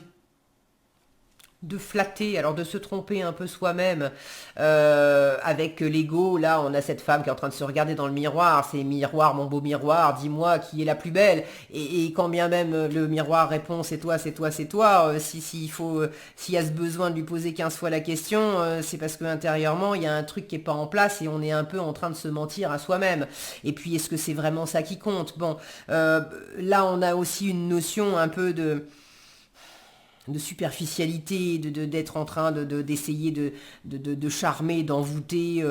flatter, alors de se tromper un peu soi-même avec l'ego. Là, on a cette femme qui est en train de se regarder dans le miroir. C'est miroir, mon beau miroir, dis-moi qui est la plus belle. Et quand bien même le miroir répond c'est toi, c'est toi, c'est toi, s'il y a ce besoin de lui poser 15 fois la question, c'est parce que intérieurement il y a un truc qui est pas en place et on est un peu en train de se mentir à soi-même. Et puis est-ce que c'est vraiment ça qui compte? Bon, là on a aussi une notion un peu de superficialité, d'être en train d'essayer de charmer, d'envoûter,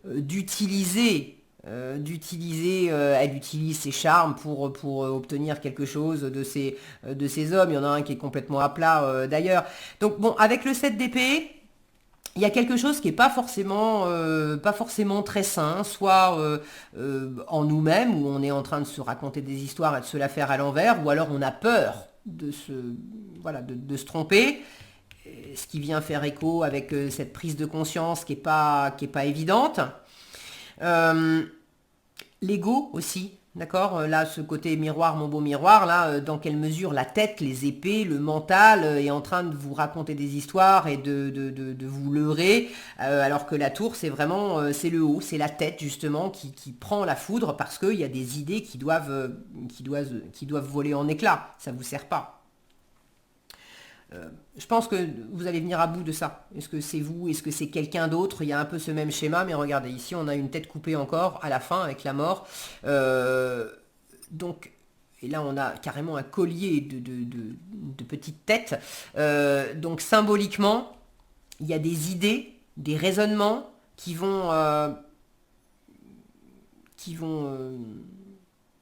d'utiliser. Elle utilise ses charmes pour obtenir quelque chose de ces hommes. Il y en a un qui est complètement à plat d'ailleurs. Donc bon, avec le 7 d'épée, il y a quelque chose qui n'est pas forcément très sain, soit en nous-mêmes, où on est en train de se raconter des histoires et de se la faire à l'envers, ou alors on a peur de se tromper, ce qui vient faire écho avec cette prise de conscience qui est pas évidente. L'ego aussi, d'accord? Là, ce côté miroir, mon beau miroir, là, dans quelle mesure la tête, les épées, le mental est en train de vous raconter des histoires et de vous leurrer, alors que la tour, c'est vraiment, c'est le haut, c'est la tête justement qui prend la foudre parce qu'il y a des idées qui doivent voler en éclats. Ça vous sert pas. Je pense que vous allez venir à bout de ça. Est-ce que c'est vous? Est-ce que c'est quelqu'un d'autre? Il y a un peu ce même schéma, mais regardez, ici on a une tête coupée encore à la fin avec la mort. Donc, et là on a carrément un collier de petites têtes. Donc symboliquement, il y a des idées, des raisonnements qui vont...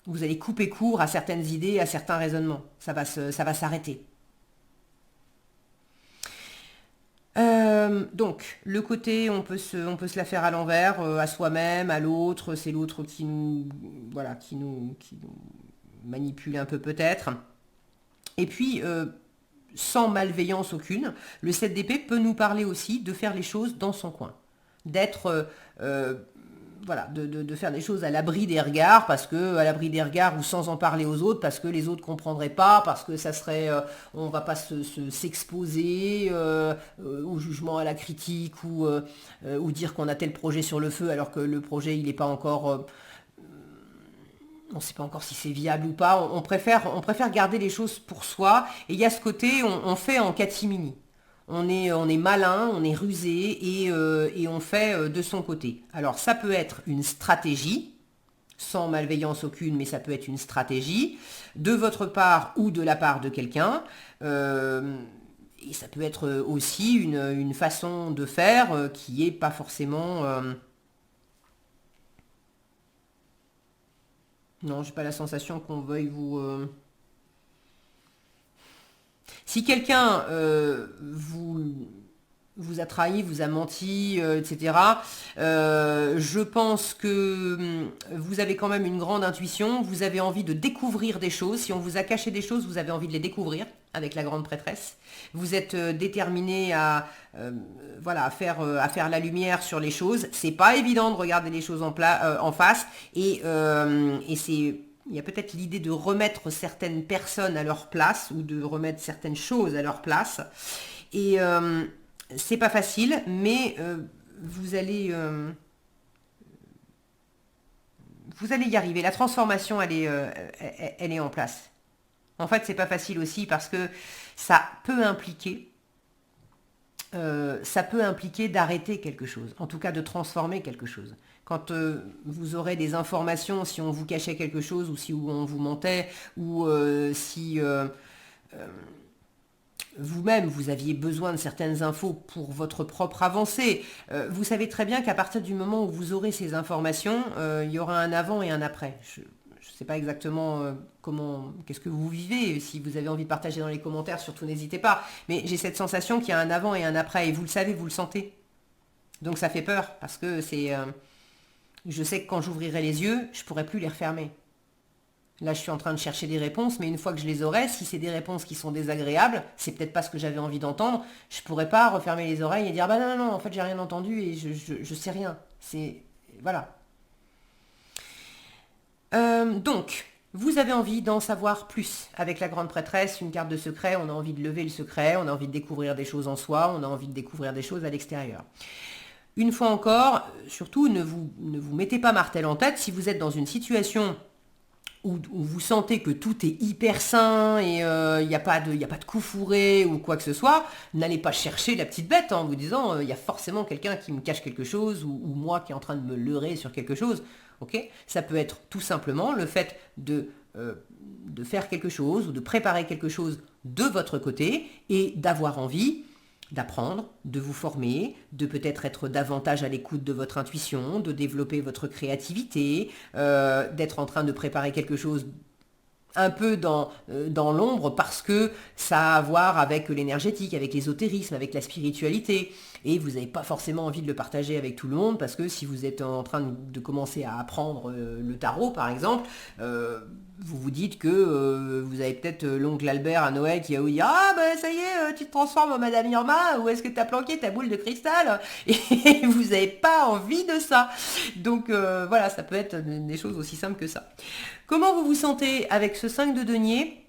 vous allez couper court à certaines idées, à certains raisonnements. Ça va s'arrêter. Donc, le côté, on peut se la faire à l'envers, à soi-même, à l'autre, c'est l'autre qui nous manipule un peu peut-être. Et puis, sans malveillance aucune, le 7 d'épée peut nous parler aussi de faire les choses dans son coin. D'être de faire des choses à l'abri des regards, parce que à l'abri des regards ou sans en parler aux autres, parce que les autres comprendraient pas, parce que ça serait, on va pas s'exposer au jugement, à la critique ou dire qu'on a tel projet sur le feu alors que le projet il n'est pas encore, on ne sait pas encore si c'est viable ou pas. On préfère garder les choses pour soi. Et il y a ce côté, on fait en catimini. On est malin, on est rusé et on fait de son côté. Alors ça peut être une stratégie, sans malveillance aucune, mais ça peut être une stratégie, de votre part ou de la part de quelqu'un. Et ça peut être aussi une façon de faire qui n'est pas forcément... Non, j'ai pas la sensation qu'on veuille vous... Si quelqu'un vous a trahi, vous a menti, etc. Je pense que vous avez quand même une grande intuition, vous avez envie de découvrir des choses. Si on vous a caché des choses, vous avez envie de les découvrir avec la grande prêtresse. Vous êtes déterminé voilà, à faire la lumière sur les choses. C'est pas évident de regarder les choses en face et c'est... Il y a peut-être l'idée de remettre certaines personnes à leur place ou de remettre certaines choses à leur place. Et c'est pas facile, mais vous allez, euh, vous allez y arriver. La transformation, elle est en place. En fait, c'est pas facile aussi parce que ça peut impliquer, ça peut impliquer d'arrêter quelque chose, en tout cas de transformer quelque chose. Quand vous aurez des informations, si on vous cachait quelque chose ou si on vous mentait ou si vous-même, vous aviez besoin de certaines infos pour votre propre avancée. Vous savez très bien qu'à partir du moment où vous aurez ces informations, il y aura un avant et un après. Je ne sais pas exactement qu'est-ce que vous vivez. Si vous avez envie de partager dans les commentaires, surtout n'hésitez pas. Mais j'ai cette sensation qu'il y a un avant et un après. Et vous le savez, vous le sentez. Donc ça fait peur parce que je sais que quand j'ouvrirai les yeux, je ne pourrai plus les refermer. Là, je suis en train de chercher des réponses, mais une fois que je les aurai, si c'est des réponses qui sont désagréables, c'est peut-être pas ce que j'avais envie d'entendre, je pourrais pas refermer les oreilles et dire bah non, non, non, en fait j'ai rien entendu et je sais rien. C'est. Voilà. Donc, vous avez envie d'en savoir plus avec la grande prêtresse, une carte de secret, on a envie de lever le secret, on a envie de découvrir des choses en soi, on a envie de découvrir des choses à l'extérieur. Une fois encore, surtout ne vous mettez pas martel en tête si vous êtes dans une situation où vous sentez que tout est hyper sain et il n'y a pas de coup fourré ou quoi que ce soit, n'allez pas chercher la petite bête en vous disant il y a forcément quelqu'un qui me cache quelque chose ou moi qui est en train de me leurrer sur quelque chose. Ok, ça peut être tout simplement le fait de faire quelque chose ou de préparer quelque chose de votre côté et d'avoir envie d'apprendre, de vous former, de peut-être être davantage à l'écoute de votre intuition, de développer votre créativité, d'être en train de préparer quelque chose un peu dans l'ombre parce que ça a à voir avec l'énergétique, avec l'ésotérisme, avec la spiritualité. Et vous n'avez pas forcément envie de le partager avec tout le monde parce que si vous êtes en train de commencer à apprendre le tarot par exemple, vous vous dites que vous avez peut-être l'oncle Albert à Noël qui va vous dire ah ben ça y est, tu te transformes en Madame Irma, où est-ce que tu as planqué ta boule de cristal? Et vous n'avez pas envie de ça. Donc voilà, ça peut être des choses aussi simples que ça. Comment vous vous sentez avec ce 5 de denier?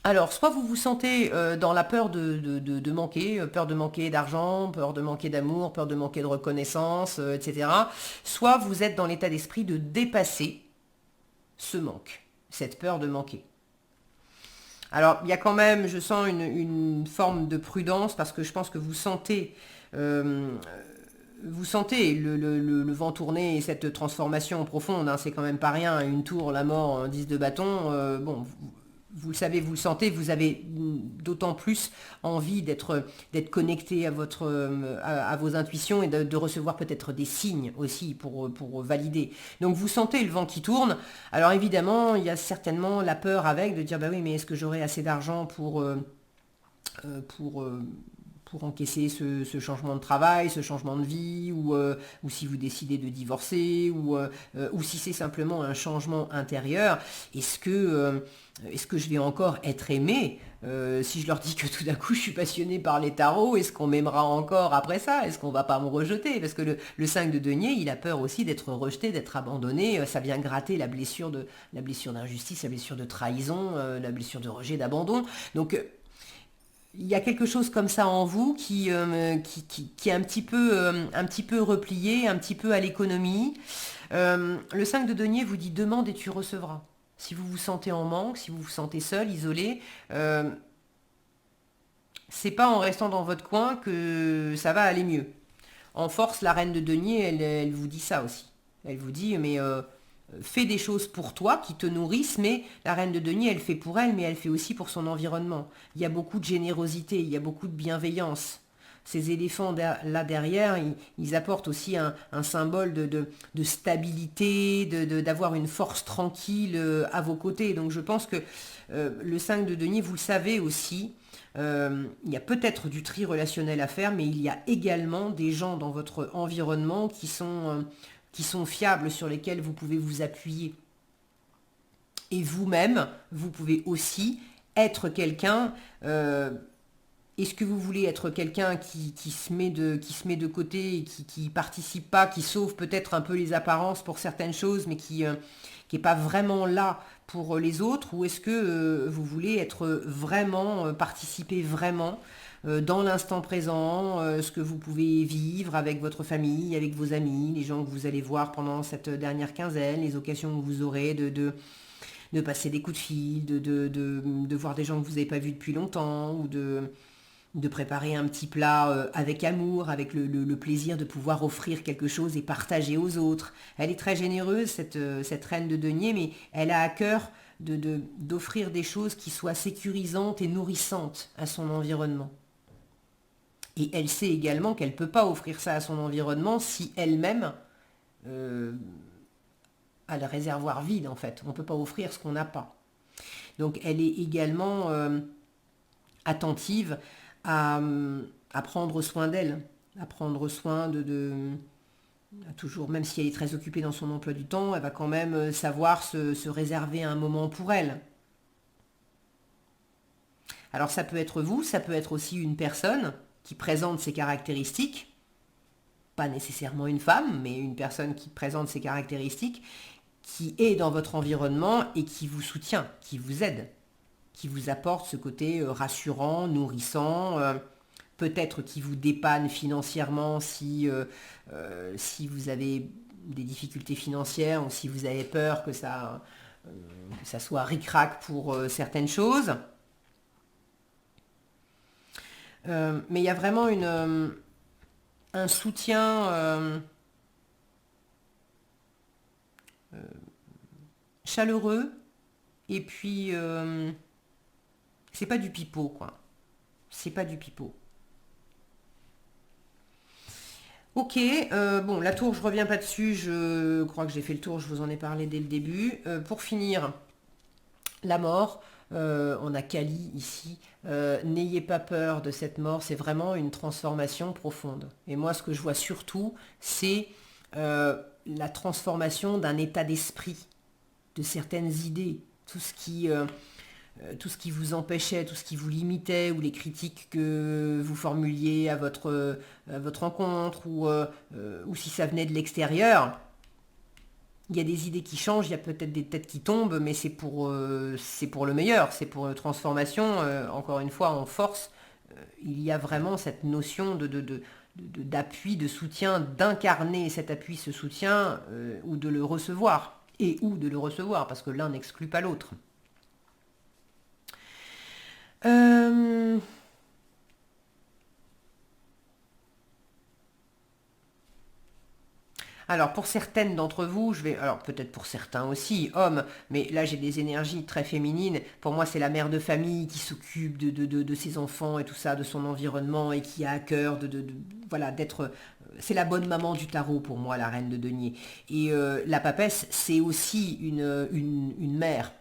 Alors, soit vous vous sentez dans la peur de manquer, peur de manquer d'argent, peur de manquer d'amour, peur de manquer de reconnaissance, etc. Soit vous êtes dans l'état d'esprit de dépasser ce manque, cette peur de manquer. Alors, il y a quand même, je sens une forme de prudence parce que je pense que euh, vous sentez le vent tourner et cette transformation profonde, hein, c'est quand même pas rien, une tour, la mort, un 10 de bâton, bon, vous le savez, vous le sentez, vous avez d'autant plus envie d'être connecté à vos intuitions et de recevoir peut-être des signes aussi pour valider. Donc vous sentez le vent qui tourne. Alors évidemment, il y a certainement la peur avec de dire bah oui, mais est-ce que j'aurai assez d'argent euh, pour, euh, pour encaisser ce changement de travail, ce changement de vie, ou si vous décidez de divorcer, ou si c'est simplement un changement intérieur, est-ce que je vais encore être aimé si je leur dis que tout d'un coup je suis passionné par les tarots, est-ce qu'on m'aimera encore après ça? Est-ce qu'on va pas me rejeter? Parce que le 5 de denier, il a peur aussi d'être rejeté, d'être abandonné, ça vient gratter la blessure d'injustice, la blessure de trahison, la blessure de rejet, d'abandon. Donc il y a quelque chose comme ça en vous qui est un petit peu replié, un petit peu à l'économie. Le 5 de denier vous dit demande et tu recevras. Si vous vous sentez en manque, si vous vous sentez seul, isolé, c'est pas en restant dans votre coin que ça va aller mieux. En force, la reine de denier, elle vous dit ça aussi. Elle vous dit, mais fais des choses pour toi qui te nourrissent, mais la reine de denier, elle fait pour elle, mais elle fait aussi pour son environnement. Il y a beaucoup de générosité, il y a beaucoup de bienveillance. ces éléphants là derrière, ils apportent aussi un symbole de stabilité, d'avoir une force tranquille à vos côtés. Donc je pense que le 5 de denier, vous le savez aussi, il y a peut-être du tri relationnel à faire, mais il y a également des gens dans votre environnement qui sont fiables, sur lesquels vous pouvez vous appuyer. Et vous-même, vous pouvez aussi être quelqu'un. Est-ce que vous voulez être quelqu'un qui se met de côté, et qui participe pas, qui sauve peut-être un peu les apparences pour certaines choses, mais qui n'est pas vraiment là pour les autres, ou est-ce que vous voulez être vraiment, participer vraiment dans l'instant présent, ce que vous pouvez vivre avec votre famille, avec vos amis, les gens que vous allez voir pendant cette dernière quinzaine, les occasions que vous aurez de passer des coups de fil, de voir des gens que vous n'avez pas vus depuis longtemps, ou de préparer un petit plat avec amour, avec le plaisir de pouvoir offrir quelque chose et partager aux autres. Elle est très généreuse, cette reine de denier, mais elle a à cœur d'offrir des choses qui soient sécurisantes et nourrissantes à son environnement. Et elle sait également qu'elle ne peut pas offrir ça à son environnement si elle-même a le réservoir vide, en fait. On ne peut pas offrir ce qu'on n'a pas. Donc elle est également attentive à prendre soin d'elle, à prendre soin toujours, même si elle est très occupée dans son emploi du temps, elle va quand même savoir se réserver un moment pour elle. Alors ça peut être vous, ça peut être aussi une personne qui présente ces caractéristiques, pas nécessairement une femme, mais une personne qui présente ces caractéristiques, qui est dans votre environnement et qui vous soutient, qui vous aide, qui vous apporte ce côté rassurant, nourrissant, peut-être qui vous dépanne financièrement si vous avez des difficultés financières, ou si vous avez peur que ça soit ric-rac pour certaines choses. Mais il y a vraiment un soutien chaleureux, et puis c'est pas du pipeau, quoi. C'est pas du pipeau. Ok, bon, la tour, je reviens pas dessus, je crois que j'ai fait le tour, je vous en ai parlé dès le début. Pour finir, la mort, on a Kali ici. N'ayez pas peur de cette mort, c'est vraiment une transformation profonde. Et moi, ce que je vois surtout, c'est la transformation d'un état d'esprit, de certaines idées, tout ce qui vous empêchait, tout ce qui vous limitait, ou les critiques que vous formuliez à votre rencontre, ou si ça venait de l'extérieur. Il y a des idées qui changent, il y a peut-être des têtes qui tombent, mais c'est pour le meilleur, c'est pour une transformation, encore une fois, en force. Il y a vraiment cette notion d'appui, de soutien, d'incarner cet appui, ce soutien, ou de le recevoir, parce que l'un n'exclut pas l'autre. Alors pour certaines d'entre vous, alors peut-être pour certains aussi, hommes, mais là j'ai des énergies très féminines. Pour moi, c'est la mère de famille qui s'occupe de ses enfants et tout ça, de son environnement, et qui a à cœur voilà, d'être... C'est la bonne maman du tarot pour moi, la reine de denier. Et la papesse, c'est aussi une mère.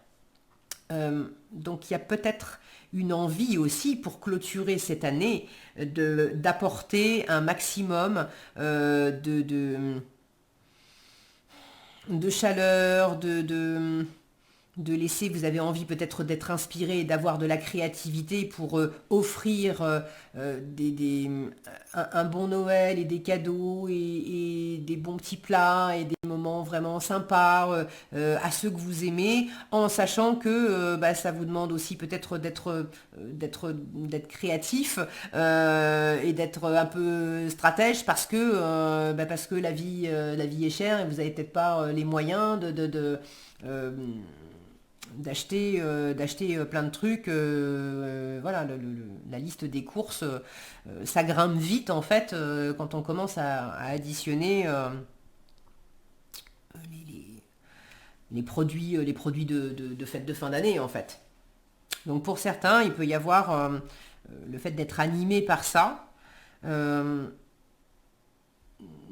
Donc il y a peut-être une envie aussi, pour clôturer cette année, d'apporter un maximum de chaleur, de laisser, vous avez envie peut-être d'être inspiré et d'avoir de la créativité pour offrir un bon Noël, et des cadeaux, et des bons petits plats, et des moments vraiment sympas à ceux que vous aimez, en sachant que ça vous demande aussi peut-être d'être créatif, et d'être un peu stratège, parce que la vie est chère, et vous n'avez peut-être pas les moyens d'acheter plein de trucs. Voilà, la liste des courses, ça grimpe vite, en fait, quand on commence à additionner les produits de fête de fin d'année, en fait. Donc pour certains, il peut y avoir le fait d'être animé par ça,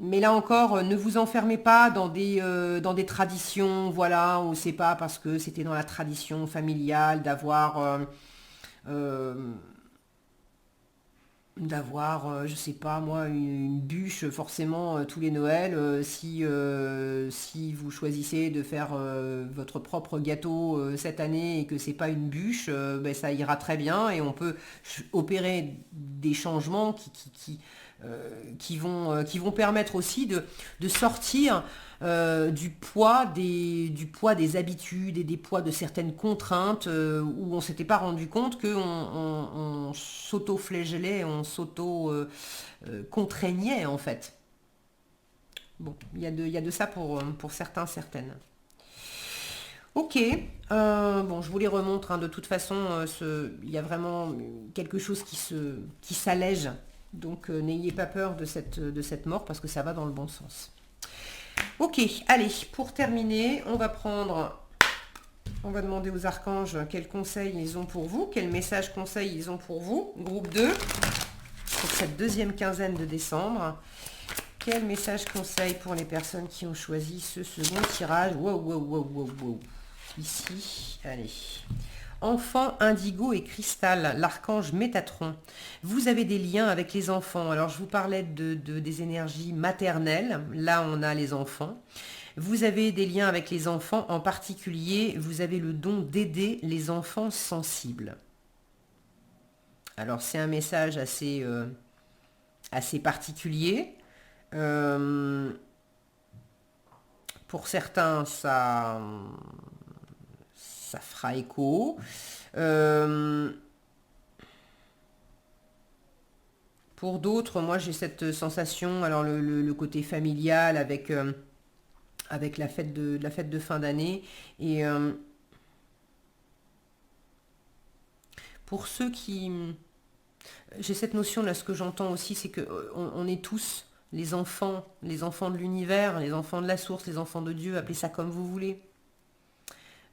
Mais là encore, ne vous enfermez pas dans des traditions, voilà, où c'est pas parce que c'était dans la tradition familiale euh, d'avoir, je sais pas moi, une bûche forcément tous les Noëls. Si vous choisissez de faire votre propre gâteau cette année et que c'est pas une bûche, ben, ça ira très bien et on peut opérer des changements qui vont permettre aussi de sortir du poids des habitudes et des poids de certaines contraintes où on s'était pas rendu compte qu'on s'auto-flagellait, on s'auto-contraignait en fait. Bon, il y a de ça pour certains, certaines. Ok, bon, je vous les remontre, hein, de toute façon, il y a vraiment quelque chose qui s'allège, donc n'ayez pas peur de cette mort parce que ça va dans le bon sens. Ok, allez, pour terminer, on va demander aux archanges quels conseils ils ont pour vous, quels messages conseils ils ont pour vous. Groupe 2, pour cette deuxième quinzaine de décembre. Quel message conseil pour les personnes qui ont choisi ce second tirage? Wow, wow, wow, wow, wow. Ici, allez. Enfant, indigo et cristal, l'archange Métatron. Vous avez des liens avec les enfants. Alors, je vous parlais des énergies maternelles. Là, on a les enfants. Vous avez des liens avec les enfants. En particulier, vous avez le don d'aider les enfants sensibles. Alors, c'est un message assez particulier. Pour certains, ça fera écho. Pour d'autres, moi j'ai cette sensation, alors le côté familial avec la fête de fin d'année. Et pour ceux qui... J'ai cette notion là, ce que j'entends aussi, c'est que on est tous les enfants de l'univers, les enfants de la source, les enfants de Dieu, appelez ça comme vous voulez.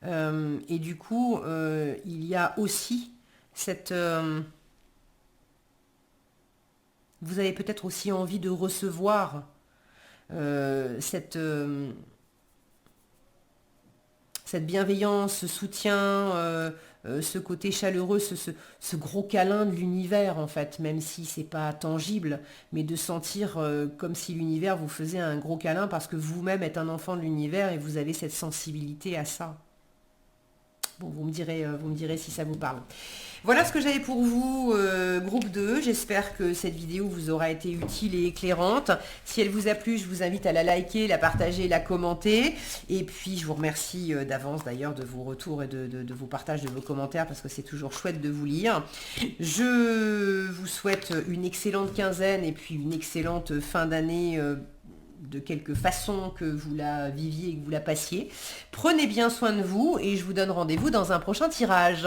Et du coup, il y a aussi cette... vous avez peut-être aussi envie de recevoir cette bienveillance, ce soutien, ce côté chaleureux, ce gros câlin de l'univers en fait, même si c'est pas tangible, mais de sentir comme si l'univers vous faisait un gros câlin parce que vous-même êtes un enfant de l'univers et vous avez cette sensibilité à ça. Bon, vous me direz si ça vous parle. Voilà ce que j'avais pour vous, groupe 2. J'espère que cette vidéo vous aura été utile et éclairante. Si elle vous a plu, je vous invite à la liker, la partager, la commenter. Et puis, je vous remercie d'avance d'ailleurs de vos retours et de vos partages, de vos commentaires, parce que c'est toujours chouette de vous lire. Je vous souhaite une excellente quinzaine et puis une excellente fin d'année de quelque façon que vous la viviez et que vous la passiez. Prenez bien soin de vous et je vous donne rendez-vous dans un prochain tirage.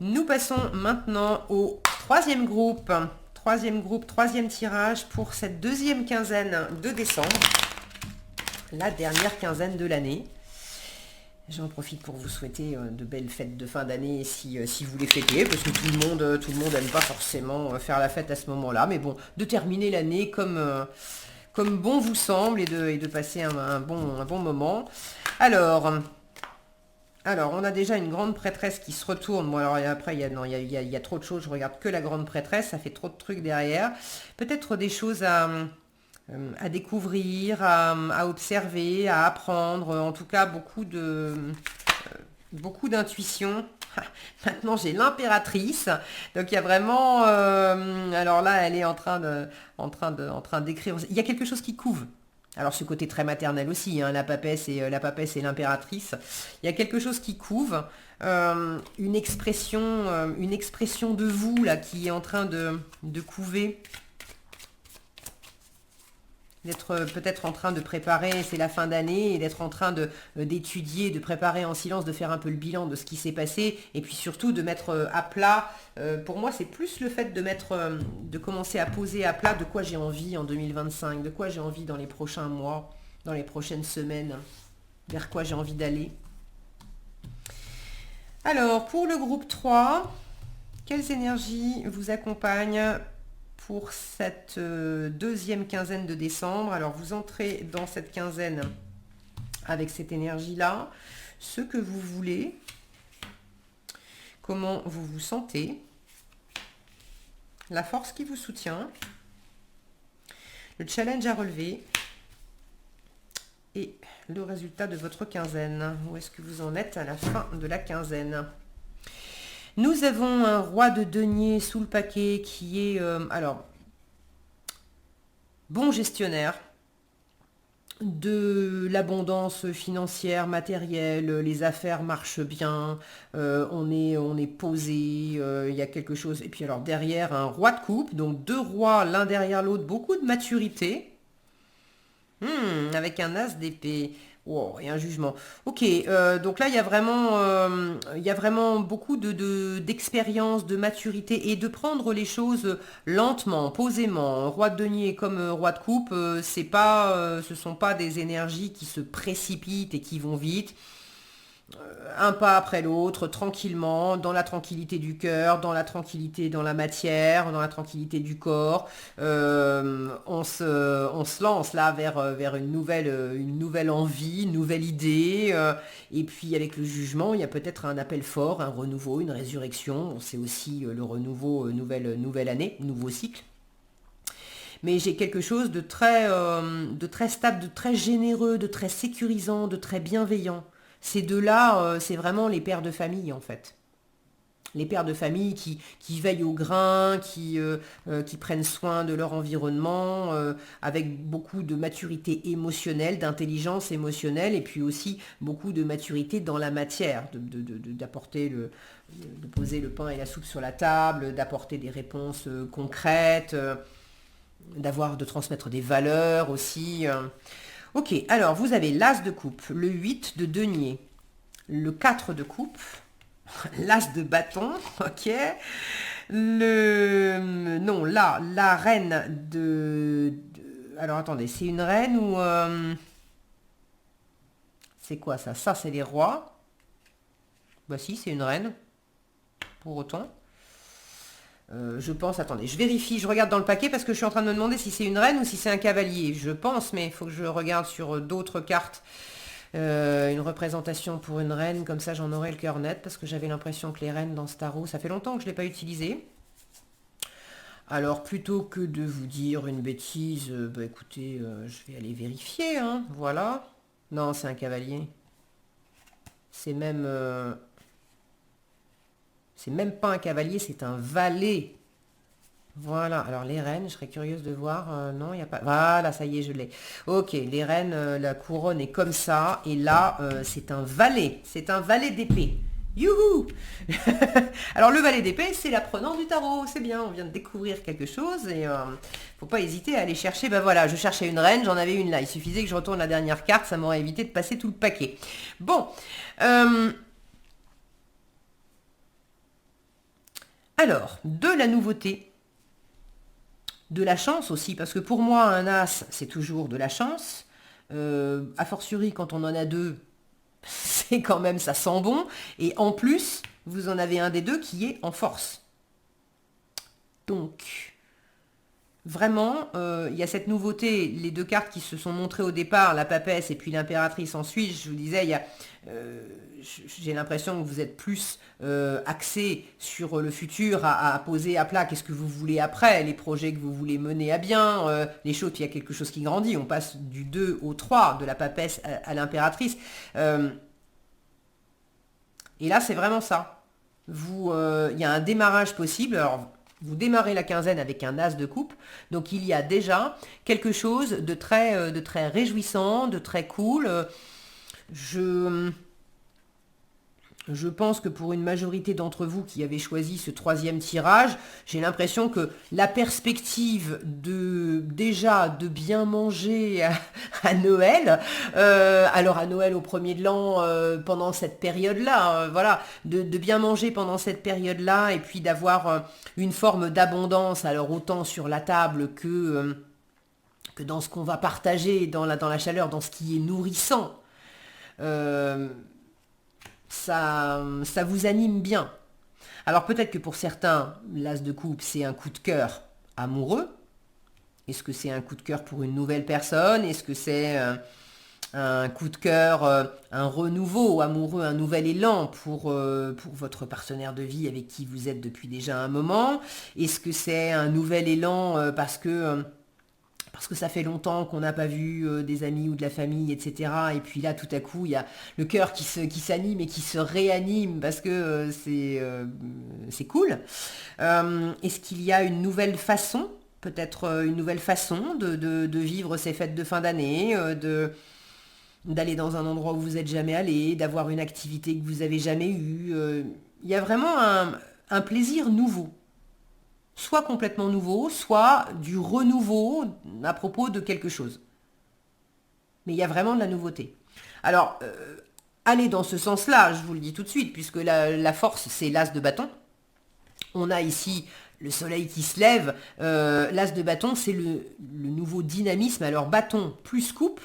Nous passons maintenant au troisième groupe. Troisième tirage pour cette deuxième quinzaine de décembre. La dernière quinzaine de l'année. J'en profite pour vous souhaiter de belles fêtes de fin d'année si vous les fêtez, parce que tout le monde n'aime pas forcément faire la fête à ce moment-là. Mais bon, de terminer l'année comme bon vous semble et de passer un bon moment. Alors, on a déjà une grande prêtresse qui se retourne. Bon, alors après, il y a trop de choses. Je regarde que la grande prêtresse. Ça fait trop de trucs derrière. Peut-être des choses à découvrir, à observer, à apprendre. En tout cas, beaucoup d'intuition. Maintenant, j'ai l'impératrice. Donc, il y a vraiment... alors là, elle est en train d'écrire. Il y a quelque chose qui couve. Alors, ce côté très maternel aussi, hein, la papesse et l'impératrice. Il y a quelque chose qui couve. Une expression de vous, là, qui est en train de couver. D'être peut-être en train de préparer, c'est la fin d'année, et d'être en train d'étudier, de préparer en silence, de faire un peu le bilan de ce qui s'est passé, et puis surtout de mettre à plat. Pour moi, c'est plus le fait de commencer à poser à plat de quoi j'ai envie en 2025, de quoi j'ai envie dans les prochains mois, dans les prochaines semaines, vers quoi j'ai envie d'aller. Alors, pour le groupe 3, quelles énergies vous accompagnent pour cette deuxième quinzaine de décembre. Alors vous entrez dans cette quinzaine avec cette énergie-là, ce que vous voulez, comment vous vous sentez, la force qui vous soutient, le challenge à relever et le résultat de votre quinzaine. Où est-ce que vous en êtes à la fin de la quinzaine? Nous avons un roi de denier sous le paquet qui est, alors, bon gestionnaire de l'abondance financière, matérielle, les affaires marchent bien, on est posé, il y a quelque chose. Et puis alors derrière, un roi de coupe, donc deux rois l'un derrière l'autre, beaucoup de maturité. Avec un as d'épée. Wow, et un jugement. Ok, donc là, il y a vraiment beaucoup d'expérience, de maturité et de prendre les choses lentement, posément. Roi de denier comme roi de coupe, ce sont pas des énergies qui se précipitent et qui vont vite. Un pas après l'autre, tranquillement, dans la tranquillité du cœur, dans la tranquillité dans la matière, dans la tranquillité du corps. On se lance là vers une nouvelle envie, une nouvelle idée. Et puis avec le jugement, il y a peut-être un appel fort, un renouveau, une résurrection. C'est aussi le renouveau, nouvelle année, nouveau cycle. Mais j'ai quelque chose de très stable, de très généreux, de très sécurisant, de très bienveillant. Ces deux-là, c'est vraiment les pères de famille, en fait. Les pères de famille qui veillent au grain, qui prennent soin de leur environnement, avec beaucoup de maturité émotionnelle, d'intelligence émotionnelle, et puis aussi beaucoup de maturité dans la matière, d'apporter de poser le pain et la soupe sur la table, d'apporter des réponses concrètes, de transmettre des valeurs aussi. Ok, alors vous avez l'as de coupe, le 8 de denier, le 4 de coupe, l'as de bâton, ok, non, là, la reine alors attendez, c'est une reine ou... c'est quoi ça? Ça, c'est les rois. Bah si, c'est une reine, pour autant. Je pense, attendez, je vérifie, je regarde dans le paquet parce que je suis en train de me demander si c'est une reine ou si c'est un cavalier. Je pense, mais il faut que je regarde sur d'autres cartes. Une représentation pour une reine, comme ça j'en aurai le cœur net parce que j'avais l'impression que les reines dans ce tarot, ça fait longtemps que je ne l'ai pas utilisé. Alors plutôt que de vous dire une bêtise, bah écoutez, je vais aller vérifier, hein, voilà. Non, c'est un cavalier. C'est même... c'est même pas un cavalier, c'est un valet. Voilà, alors les reines, je serais curieuse de voir. Non, il n'y a pas... Voilà, ça y est, je l'ai. Ok, les reines, la couronne est comme ça. Et là, c'est un valet. C'est un valet d'épée. Youhou. Alors le valet d'épée, c'est l'apprenant du tarot. C'est bien, on vient de découvrir quelque chose. Et faut pas hésiter à aller chercher. Ben voilà, je cherchais une reine, j'en avais une là. Il suffisait que je retourne la dernière carte, ça m'aurait évité de passer tout le paquet. Bon. Alors, de la nouveauté. De la chance aussi, parce que pour moi, un as, c'est toujours de la chance. A fortiori, quand on en a deux, c'est quand même, ça sent bon. Et en plus, vous en avez un des deux qui est en force. Donc, vraiment, il y a cette nouveauté, les deux cartes qui se sont montrées au départ, la papesse et puis l'impératrice ensuite, je vous disais, j'ai l'impression que vous êtes plus axé sur le futur, à poser à plat qu'est-ce que vous voulez après, les projets que vous voulez mener à bien, les choses, puis il y a quelque chose qui grandit, on passe du 2 au 3, de la papesse à l'impératrice. Et là, c'est vraiment ça. Il y a un démarrage possible. Alors, vous démarrez la quinzaine avec un as de coupe, donc il y a déjà quelque chose de très réjouissant, de très cool. Je pense que pour une majorité d'entre vous qui avez choisi ce troisième tirage, j'ai l'impression que la perspective de bien manger à Noël, alors à Noël au premier de l'an, pendant cette période-là, voilà, de bien manger pendant cette période-là et puis d'avoir une forme d'abondance, alors autant sur la table que dans ce qu'on va partager, dans la chaleur, dans ce qui est nourrissant. Ça vous anime bien. Alors peut-être que pour certains, l'as de coupe, c'est un coup de cœur amoureux? Est-ce que c'est un coup de cœur pour une nouvelle personne? Est-ce que c'est un coup de cœur, un renouveau amoureux, un nouvel élan pour votre partenaire de vie avec qui vous êtes depuis déjà un moment? Est-ce que c'est un nouvel élan parce que ça fait longtemps qu'on n'a pas vu des amis ou de la famille, etc. Et puis là, tout à coup, il y a le cœur qui s'anime et qui se réanime parce que c'est cool. Est-ce qu'il y a une nouvelle façon, peut-être une nouvelle façon de vivre ces fêtes de fin d'année, d'aller dans un endroit où vous n'êtes jamais allé, d'avoir une activité que vous avez jamais eue. Il y a vraiment un plaisir nouveau. Soit complètement nouveau, soit du renouveau à propos de quelque chose. Mais il y a vraiment de la nouveauté. Alors, allez dans ce sens-là, je vous le dis tout de suite, puisque la force, c'est l'as de bâton. On a ici le soleil qui se lève. L'as de bâton, c'est le nouveau dynamisme. Alors, bâton plus coupe.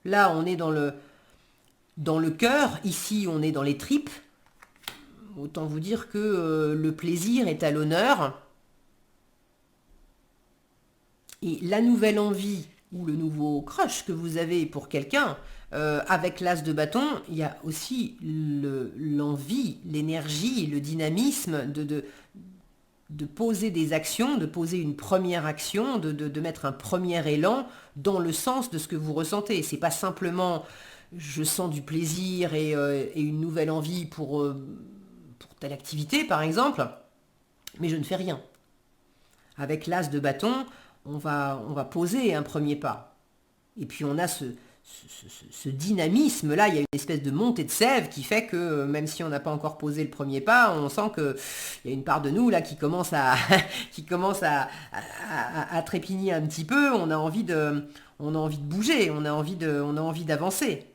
Là, on est dans le cœur. Ici, on est dans les tripes. Autant vous dire que le plaisir est à l'honneur. Et la nouvelle envie ou le nouveau crush que vous avez pour quelqu'un, avec l'as de bâton, il y a aussi l'envie, l'énergie, le dynamisme de poser des actions, de poser une première action, de mettre un premier élan dans le sens de ce que vous ressentez. C'est pas simplement je sens du plaisir et une nouvelle envie pour telle activité par exemple, mais je ne fais rien. Avec l'as de bâton, on va poser un premier pas. Et puis on a ce dynamisme-là, il y a une espèce de montée de sève qui fait que même si on n'a pas encore posé le premier pas, on sent qu'il y a une part de nous là qui commence qui commence à trépigner un petit peu, on a envie de bouger, on a envie d'avancer.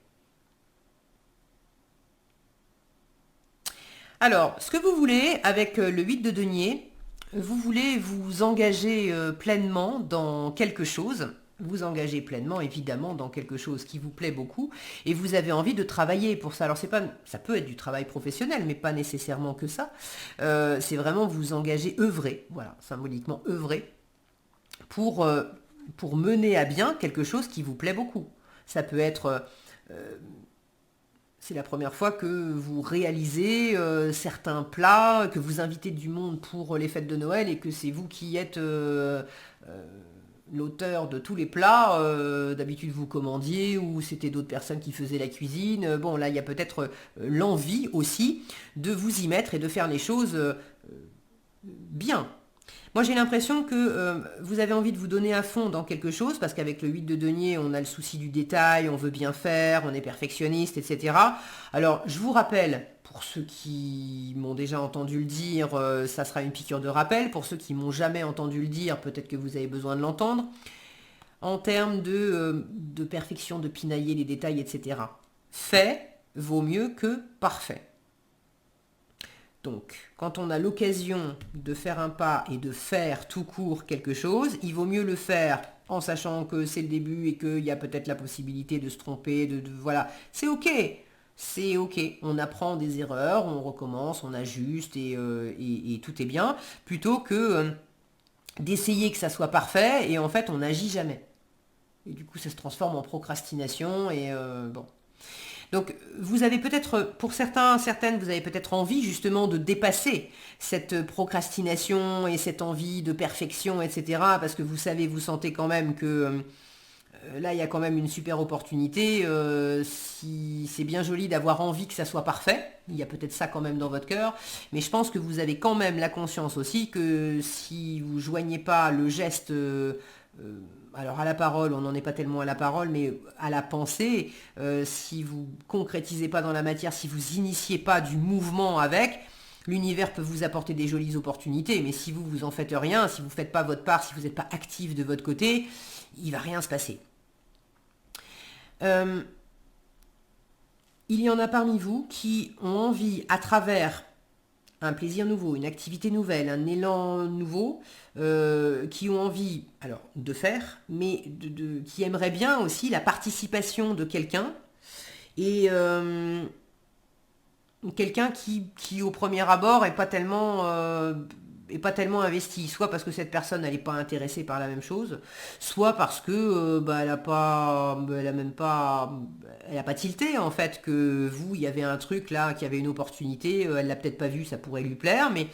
Alors, ce que vous voulez avec le 8 de denier, vous voulez vous engager pleinement dans quelque chose, vous engager pleinement évidemment dans quelque chose qui vous plaît beaucoup et vous avez envie de travailler pour ça. Alors ça peut être du travail professionnel, mais pas nécessairement que ça. C'est vraiment vous engager, œuvrer, voilà, symboliquement œuvrer pour mener à bien quelque chose qui vous plaît beaucoup. Ça peut être c'est la première fois que vous réalisez certains plats, que vous invitez du monde pour les fêtes de Noël et que c'est vous qui êtes l'auteur de tous les plats. D'habitude vous commandiez ou c'était d'autres personnes qui faisaient la cuisine. Bon, là il y a peut-être l'envie aussi de vous y mettre et de faire les choses bien. Moi j'ai l'impression que vous avez envie de vous donner à fond dans quelque chose, parce qu'avec le 8 de denier, on a le souci du détail, on veut bien faire, on est perfectionniste, etc. Alors je vous rappelle, pour ceux qui m'ont déjà entendu le dire, ça sera une piqûre de rappel. Pour ceux qui m'ont jamais entendu le dire, peut-être que vous avez besoin de l'entendre. En termes de perfection, de pinailler les détails, etc. Fait vaut mieux que parfait. Donc, quand on a l'occasion de faire un pas et de faire tout court quelque chose, il vaut mieux le faire en sachant que c'est le début et qu'il y a peut-être la possibilité de se tromper, voilà. C'est ok. On apprend des erreurs, on recommence, on ajuste et tout est bien, plutôt que d'essayer que ça soit parfait et en fait on n'agit jamais. Et du coup ça se transforme en procrastination et bon. Donc vous avez peut-être, pour certaines, vous avez peut-être envie justement de dépasser cette procrastination et cette envie de perfection, etc. Parce que vous savez, vous sentez quand même que là, il y a quand même une super opportunité. Si c'est bien joli d'avoir envie que ça soit parfait, il y a peut-être ça quand même dans votre cœur, mais je pense que vous avez quand même la conscience aussi que si vous joignez pas le geste alors à la parole, on n'en est pas tellement à la parole, mais à la pensée, si vous concrétisez pas dans la matière, si vous initiez pas du mouvement avec, l'univers peut vous apporter des jolies opportunités, mais si vous en faites rien, si vous ne faites pas votre part, si vous n'êtes pas actif de votre côté, il va rien se passer. Il y en a parmi vous qui ont envie, à travers un plaisir nouveau, une activité nouvelle, un élan nouveau, qui ont envie alors de faire, mais qui aimeraient bien aussi la participation de quelqu'un et quelqu'un qui au premier abord est pas tellement est pas tellement investie, soit parce que cette personne elle n'est pas intéressée par la même chose, soit parce que bah, elle a pas, elle a même pas, elle a pas tilté en fait que vous, il y avait un truc là, qu'il y avait une opportunité, elle l'a peut-être pas vu, ça pourrait lui plaire, mais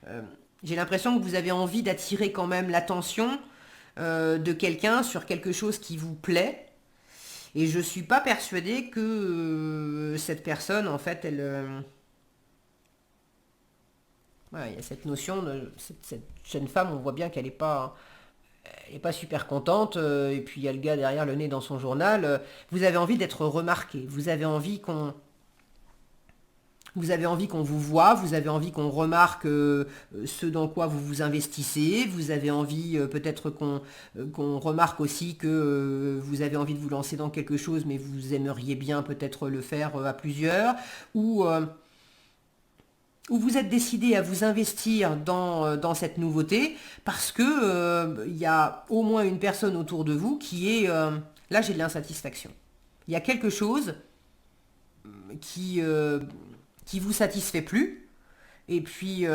euh, j'ai l'impression que vous avez envie d'attirer quand même l'attention de quelqu'un sur quelque chose qui vous plaît. Et je suis pas persuadée que cette personne, en fait, elle, ouais, il y a cette notion de cette jeune femme, on voit bien qu'elle n'est pas, elle est pas super contente. Et puis il y a le gars derrière le nez dans son journal. Vous avez envie d'être remarqué. Vous avez envie qu'on vous voit, vous avez envie qu'on remarque ce dans quoi vous vous investissez, vous avez envie peut-être qu'on remarque aussi que vous avez envie de vous lancer dans quelque chose, mais vous aimeriez bien peut-être le faire à plusieurs, ou, euh, ou vous êtes décidé à vous investir dans cette nouveauté parce que il y a au moins une personne autour de vous qui est... là j'ai de l'insatisfaction. Il y a quelque chose qui, qui vous satisfait plus. Et puis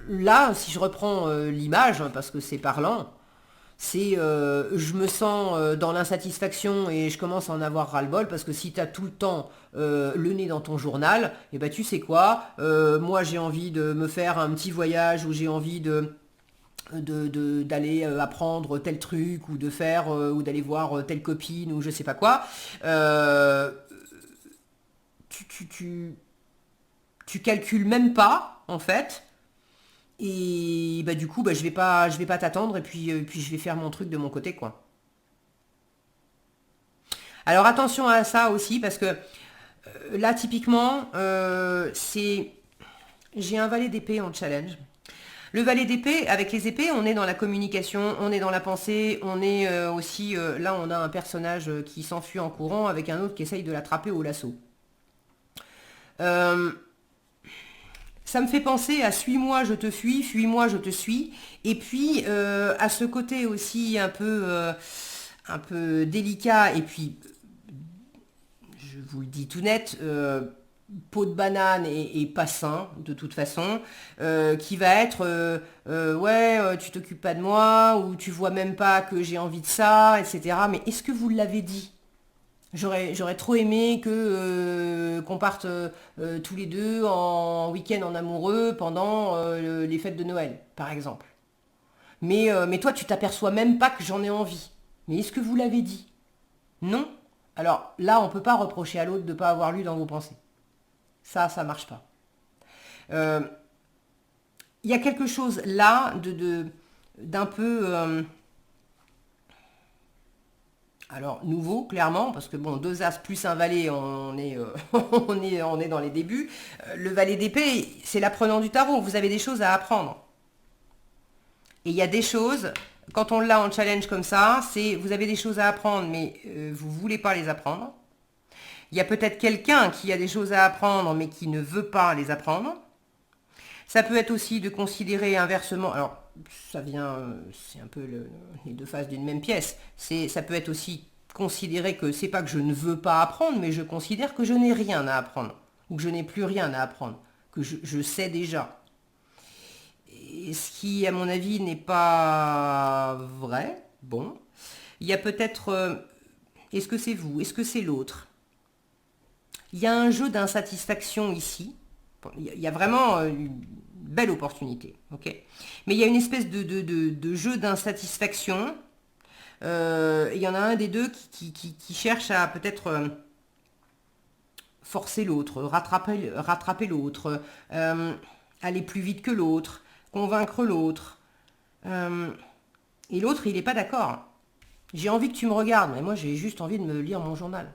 là, si je reprends l'image, hein, parce que c'est parlant, c'est je me sens dans l'insatisfaction et je commence à en avoir ras-le-bol parce que si tu as tout le temps le nez dans ton journal, et ben tu sais quoi, moi j'ai envie de me faire un petit voyage ou j'ai envie d'aller apprendre tel truc ou de faire ou d'aller voir telle copine ou je sais pas quoi. Tu, tu, tu, tu calcules même pas en fait. Et bah du coup bah, je vais pas t'attendre et puis je vais faire mon truc de mon côté quoi. Alors attention à ça aussi parce que là typiquement c'est j'ai un valet d'épée en challenge. Le valet d'épée, avec les épées, on est dans la communication, on est dans la pensée, on est aussi, là on a un personnage qui s'enfuit en courant avec un autre qui essaye de l'attraper au lasso. Euh, Ça me fait penser à suis-moi, je te fuis, fuis-moi, je te suis. Et puis à ce côté aussi un peu délicat. Et puis, je vous le dis tout net, peau de banane et pas sain de toute façon, qui va être ouais, tu t'occupes pas de moi, ou tu vois même pas que j'ai envie de ça, etc. Mais est-ce que vous l'avez dit? J'aurais trop aimé que qu'on parte tous les deux en week-end en amoureux pendant les fêtes de Noël, par exemple. Mais toi, tu t'aperçois même pas que j'en ai envie. Mais est-ce que vous l'avez dit? Non? Alors là, on ne peut pas reprocher à l'autre de ne pas avoir lu dans vos pensées. Ça marche pas. Euh, Il y a quelque chose là d'un peu... alors nouveau, clairement, parce que bon, deux as plus un valet, on est, on est dans les débuts. Le valet d'épée, c'est l'apprenant du tarot. Vous avez des choses à apprendre. Et il y a des choses, quand on l'a en challenge comme ça, c'est vous avez des choses à apprendre, mais vous ne voulez pas les apprendre. Il y a peut-être quelqu'un qui a des choses à apprendre, mais qui ne veut pas les apprendre. Ça peut être aussi de considérer inversement, alors ça vient, c'est un peu les deux faces d'une même pièce. Ça peut être aussi considérer que c'est pas que je ne veux pas apprendre, mais je considère que je n'ai rien à apprendre, ou que je n'ai plus rien à apprendre, que je sais déjà. Et ce qui, à mon avis, n'est pas vrai. Bon, il y a peut-être, est-ce que c'est vous, est-ce que c'est l'autre? Il y a un jeu d'insatisfaction ici. Bon, il y a vraiment une belle opportunité, ok. Mais il y a une espèce de jeu d'insatisfaction. Il y en a un des deux qui cherche à peut-être forcer l'autre, rattraper l'autre, aller plus vite que l'autre, convaincre l'autre. Euh, et l'autre, il n'est pas d'accord. J'ai envie que tu me regardes, mais moi j'ai juste envie de me lire mon journal.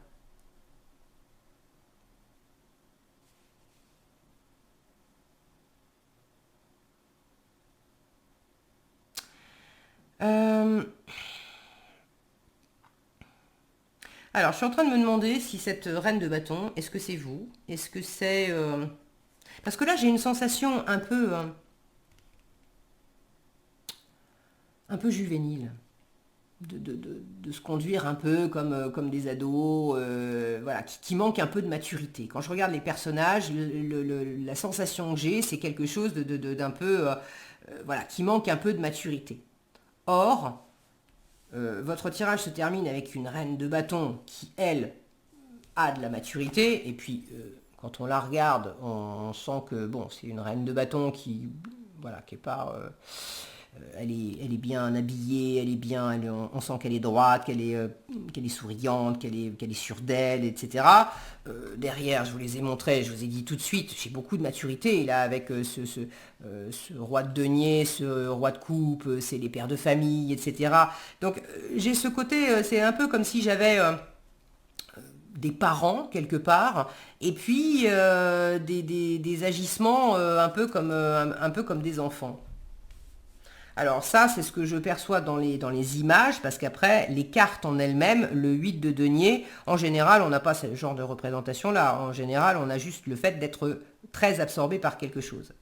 Euh, Alors, je suis en train de me demander si cette reine de bâton, est-ce que c'est vous? Est-ce que c'est... Parce que là, j'ai une sensation un peu juvénile. de se conduire un peu comme des ados, voilà, qui manquent un peu de maturité. Quand je regarde les personnages, la sensation que j'ai, c'est quelque chose d'un peu, voilà, qui manque un peu de maturité. Or, votre tirage se termine avec une reine de bâton qui, elle, a de la maturité, et puis quand on la regarde, on sent que bon, c'est une reine de bâton qui, voilà, qui est pas, elle est bien habillée, elle est bien, on sent qu'elle est droite, qu'elle est souriante, qu'elle est sûre d'elle, etc. Derrière, je vous les ai montrés, je vous ai dit tout de suite, j'ai beaucoup de maturité là avec ce roi de denier, ce roi de coupe, c'est les pères de famille, etc. Donc j'ai ce côté, c'est un peu comme si j'avais des parents quelque part, et puis des agissements un peu comme des enfants. Alors ça, c'est ce que je perçois dans les images, parce qu'après, les cartes en elles-mêmes, le 8 de denier, en général, on n'a pas ce genre de représentation-là. En général, on a juste le fait d'être très absorbé par quelque chose.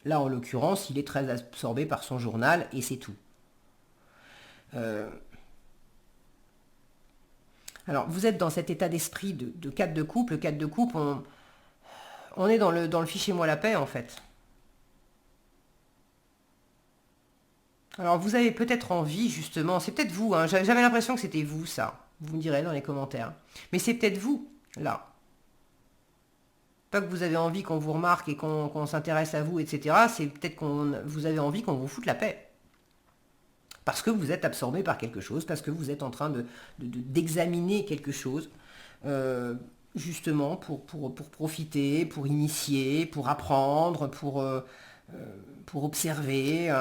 Là, en l'occurrence, il est très absorbé par son journal, et c'est tout. Alors, vous êtes dans cet état d'esprit de 4 de coupe. Le 4 de coupe, on est dans le fichez-moi la paix, en fait. Alors vous avez peut-être envie justement, c'est peut-être vous, hein, j'avais l'impression que c'était vous ça, vous me direz dans les commentaires. Mais c'est peut-être vous, là. Pas que vous avez envie qu'on vous remarque et qu'on s'intéresse à vous, etc. C'est peut-être qu'on vous avez envie qu'on vous foute la paix. Parce que vous êtes absorbé par quelque chose, parce que vous êtes en train d'examiner quelque chose, justement pour profiter, pour initier, pour apprendre, pour observer.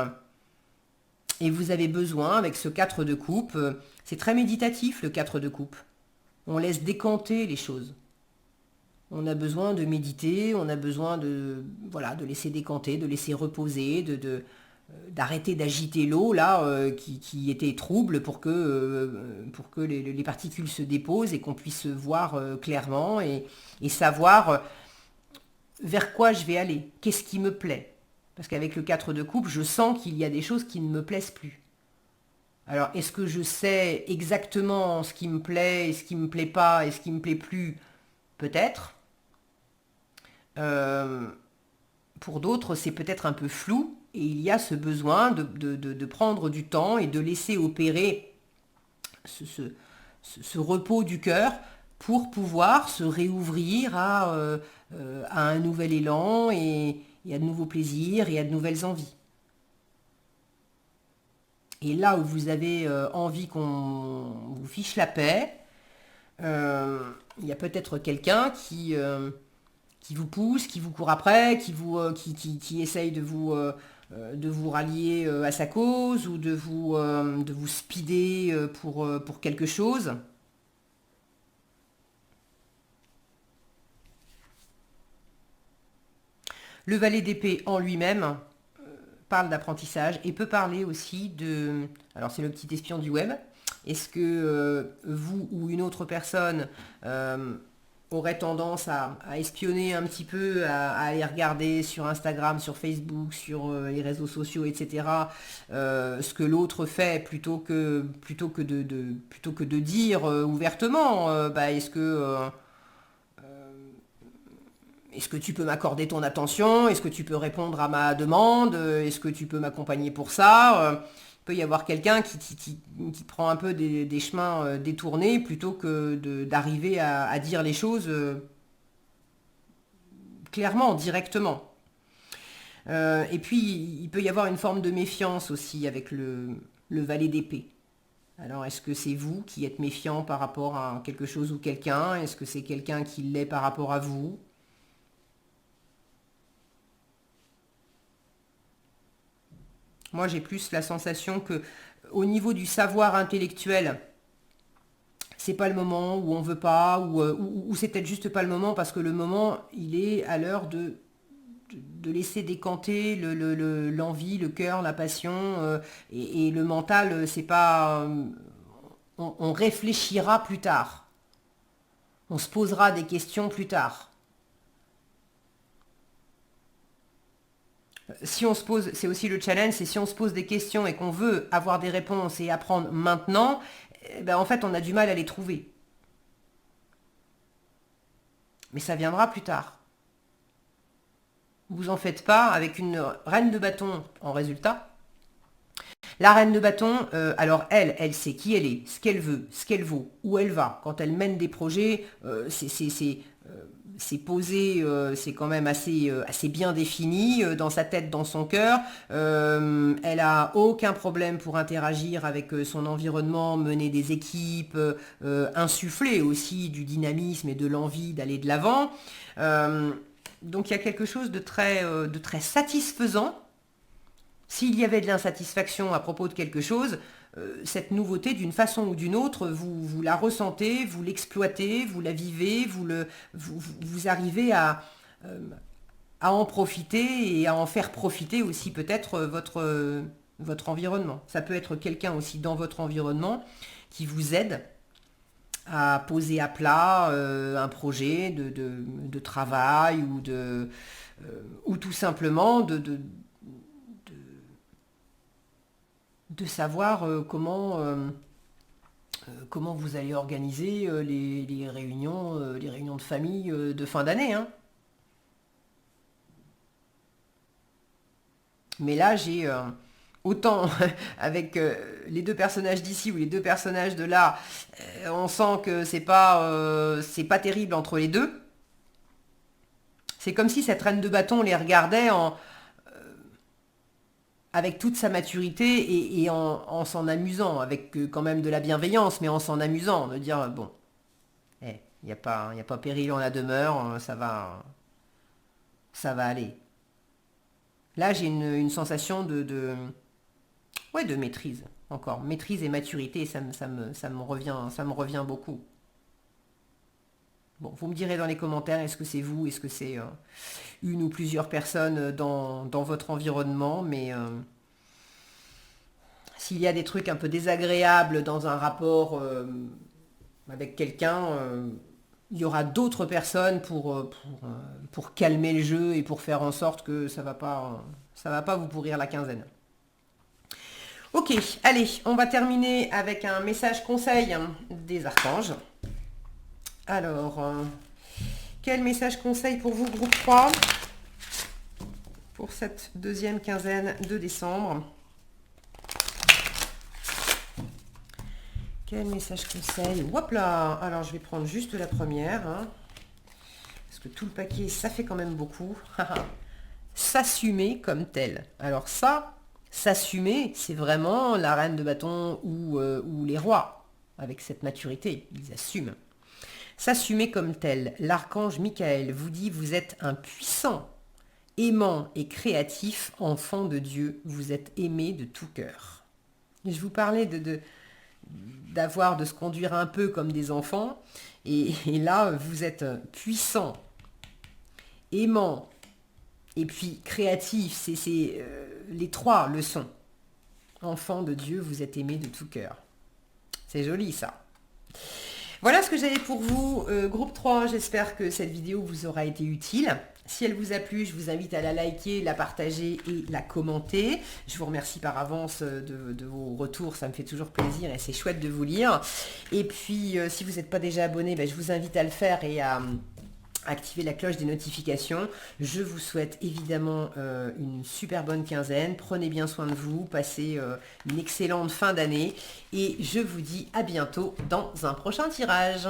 Et vous avez besoin, avec ce 4 de coupe, c'est très méditatif le 4 de coupe. On laisse décanter les choses. On a besoin de méditer, on a besoin voilà, de laisser décanter, de laisser reposer, d'arrêter d'agiter l'eau là qui était trouble pour que les particules se déposent et qu'on puisse voir clairement et savoir vers quoi je vais aller, qu'est-ce qui me plaît. Parce qu'avec le 4 de coupe, je sens qu'il y a des choses qui ne me plaisent plus. Alors, est-ce que je sais exactement ce qui me plaît et ce qui me plaît pas et ce qui me plaît plus? Peut-être. Euh, pour d'autres, c'est peut-être un peu flou et il y a ce besoin de prendre du temps et de laisser opérer ce repos du cœur pour pouvoir se réouvrir à un nouvel élan et à de nouveaux plaisirs et à de nouvelles envies. Et là où vous avez envie qu'on vous fiche la paix, il y a peut-être quelqu'un qui vous pousse, qui vous court après, qui essaye de vous rallier à sa cause ou de vous speeder pour quelque chose. Le valet d'épée en lui-même parle d'apprentissage et peut parler aussi de... Alors c'est le petit espion du web. Est-ce que vous ou une autre personne aurait tendance à espionner un petit peu, à aller regarder sur Instagram, sur Facebook, sur les réseaux sociaux, etc., ce que l'autre fait plutôt que de dire ouvertement, est-ce que tu peux m'accorder ton attention? Est-ce que tu peux répondre à ma demande? Est-ce que tu peux m'accompagner pour ça? Il peut y avoir quelqu'un qui prend un peu des chemins détournés plutôt que d'arriver à dire les choses clairement, directement. Et puis, il peut y avoir une forme de méfiance aussi avec le valet d'épée. Alors, est-ce que c'est vous qui êtes méfiant par rapport à quelque chose ou quelqu'un? Est-ce que c'est quelqu'un qui l'est par rapport à vous? Moi, j'ai plus la sensation que, au niveau du savoir intellectuel, c'est pas le moment où on veut pas, ou c'est peut-être juste pas le moment parce que le moment, il est à l'heure de laisser décanter l'envie, le cœur, la passion, et le mental, c'est pas, on réfléchira plus tard, on se posera des questions plus tard. Si on se pose, c'est aussi le challenge, c'est si on se pose des questions et qu'on veut avoir des réponses et apprendre maintenant, ben en fait on a du mal à les trouver. Mais ça viendra plus tard. Vous en faites pas avec une reine de bâton en résultat. La reine de bâton, alors elle sait qui elle est, ce qu'elle veut, ce qu'elle vaut, où elle va. Quand elle mène des projets, c'est posé, c'est quand même assez bien défini dans sa tête, dans son cœur. Elle a aucun problème pour interagir avec son environnement, mener des équipes, insuffler aussi du dynamisme et de l'envie d'aller de l'avant. Donc il y a quelque chose de très satisfaisant. S'il y avait de l'insatisfaction à propos de quelque chose, cette nouveauté, d'une façon ou d'une autre, vous la ressentez, vous l'exploitez, vous la vivez, vous arrivez à en profiter et à en faire profiter aussi peut-être votre environnement. Ça peut être quelqu'un aussi dans votre environnement qui vous aide à poser à plat un projet de travail ou tout simplement de savoir comment vous allez organiser les réunions de famille de fin d'année, hein. Mais là, j'ai autant avec les deux personnages d'ici ou les deux personnages de là, on sent que c'est pas terrible entre les deux. C'est comme si cette reine de bâton les regardait avec toute sa maturité et en s'en amusant, avec quand même de la bienveillance, mais en s'en amusant, de dire, bon, il n'y a pas péril en la demeure, ça va aller. Là, j'ai une sensation ouais, de maîtrise, encore. Maîtrise et maturité, ça me revient beaucoup. Bon, vous me direz dans les commentaires, est-ce que c'est vous, est-ce que c'est une ou plusieurs personnes dans votre environnement, mais s'il y a des trucs un peu désagréables dans un rapport avec quelqu'un, il y aura d'autres personnes pour calmer le jeu et pour faire en sorte que ça va pas vous pourrir la quinzaine. Ok, allez, on va terminer avec un message conseil des archanges. Alors, quel message conseil pour vous, groupe 3, pour cette deuxième quinzaine de décembre? Quel message conseil? Hop là. Alors, je vais prendre juste la première, hein, parce que tout le paquet, ça fait quand même beaucoup. S'assumer comme tel. Alors ça, s'assumer, c'est vraiment la reine de bâton ou les rois, avec cette maturité, ils assument. S'assumer comme tel. L'archange Michael vous dit, vous êtes un puissant, aimant et créatif enfant de Dieu. Vous êtes aimé de tout cœur. Je vous parlais de se conduire un peu comme des enfants. Et là, vous êtes puissant, aimant et puis créatif. C'est les trois le sont. Enfant de Dieu, vous êtes aimé de tout cœur. C'est joli ça. Voilà ce que j'avais pour vous, groupe 3, j'espère que cette vidéo vous aura été utile. Si elle vous a plu, je vous invite à la liker, la partager et la commenter. Je vous remercie par avance de vos retours, ça me fait toujours plaisir et c'est chouette de vous lire. Et puis, si vous n'êtes pas déjà abonné, je vous invite à le faire et à activer la cloche des notifications. Je vous souhaite évidemment une super bonne quinzaine. Prenez bien soin de vous, passez une excellente fin d'année et je vous dis à bientôt dans un prochain tirage.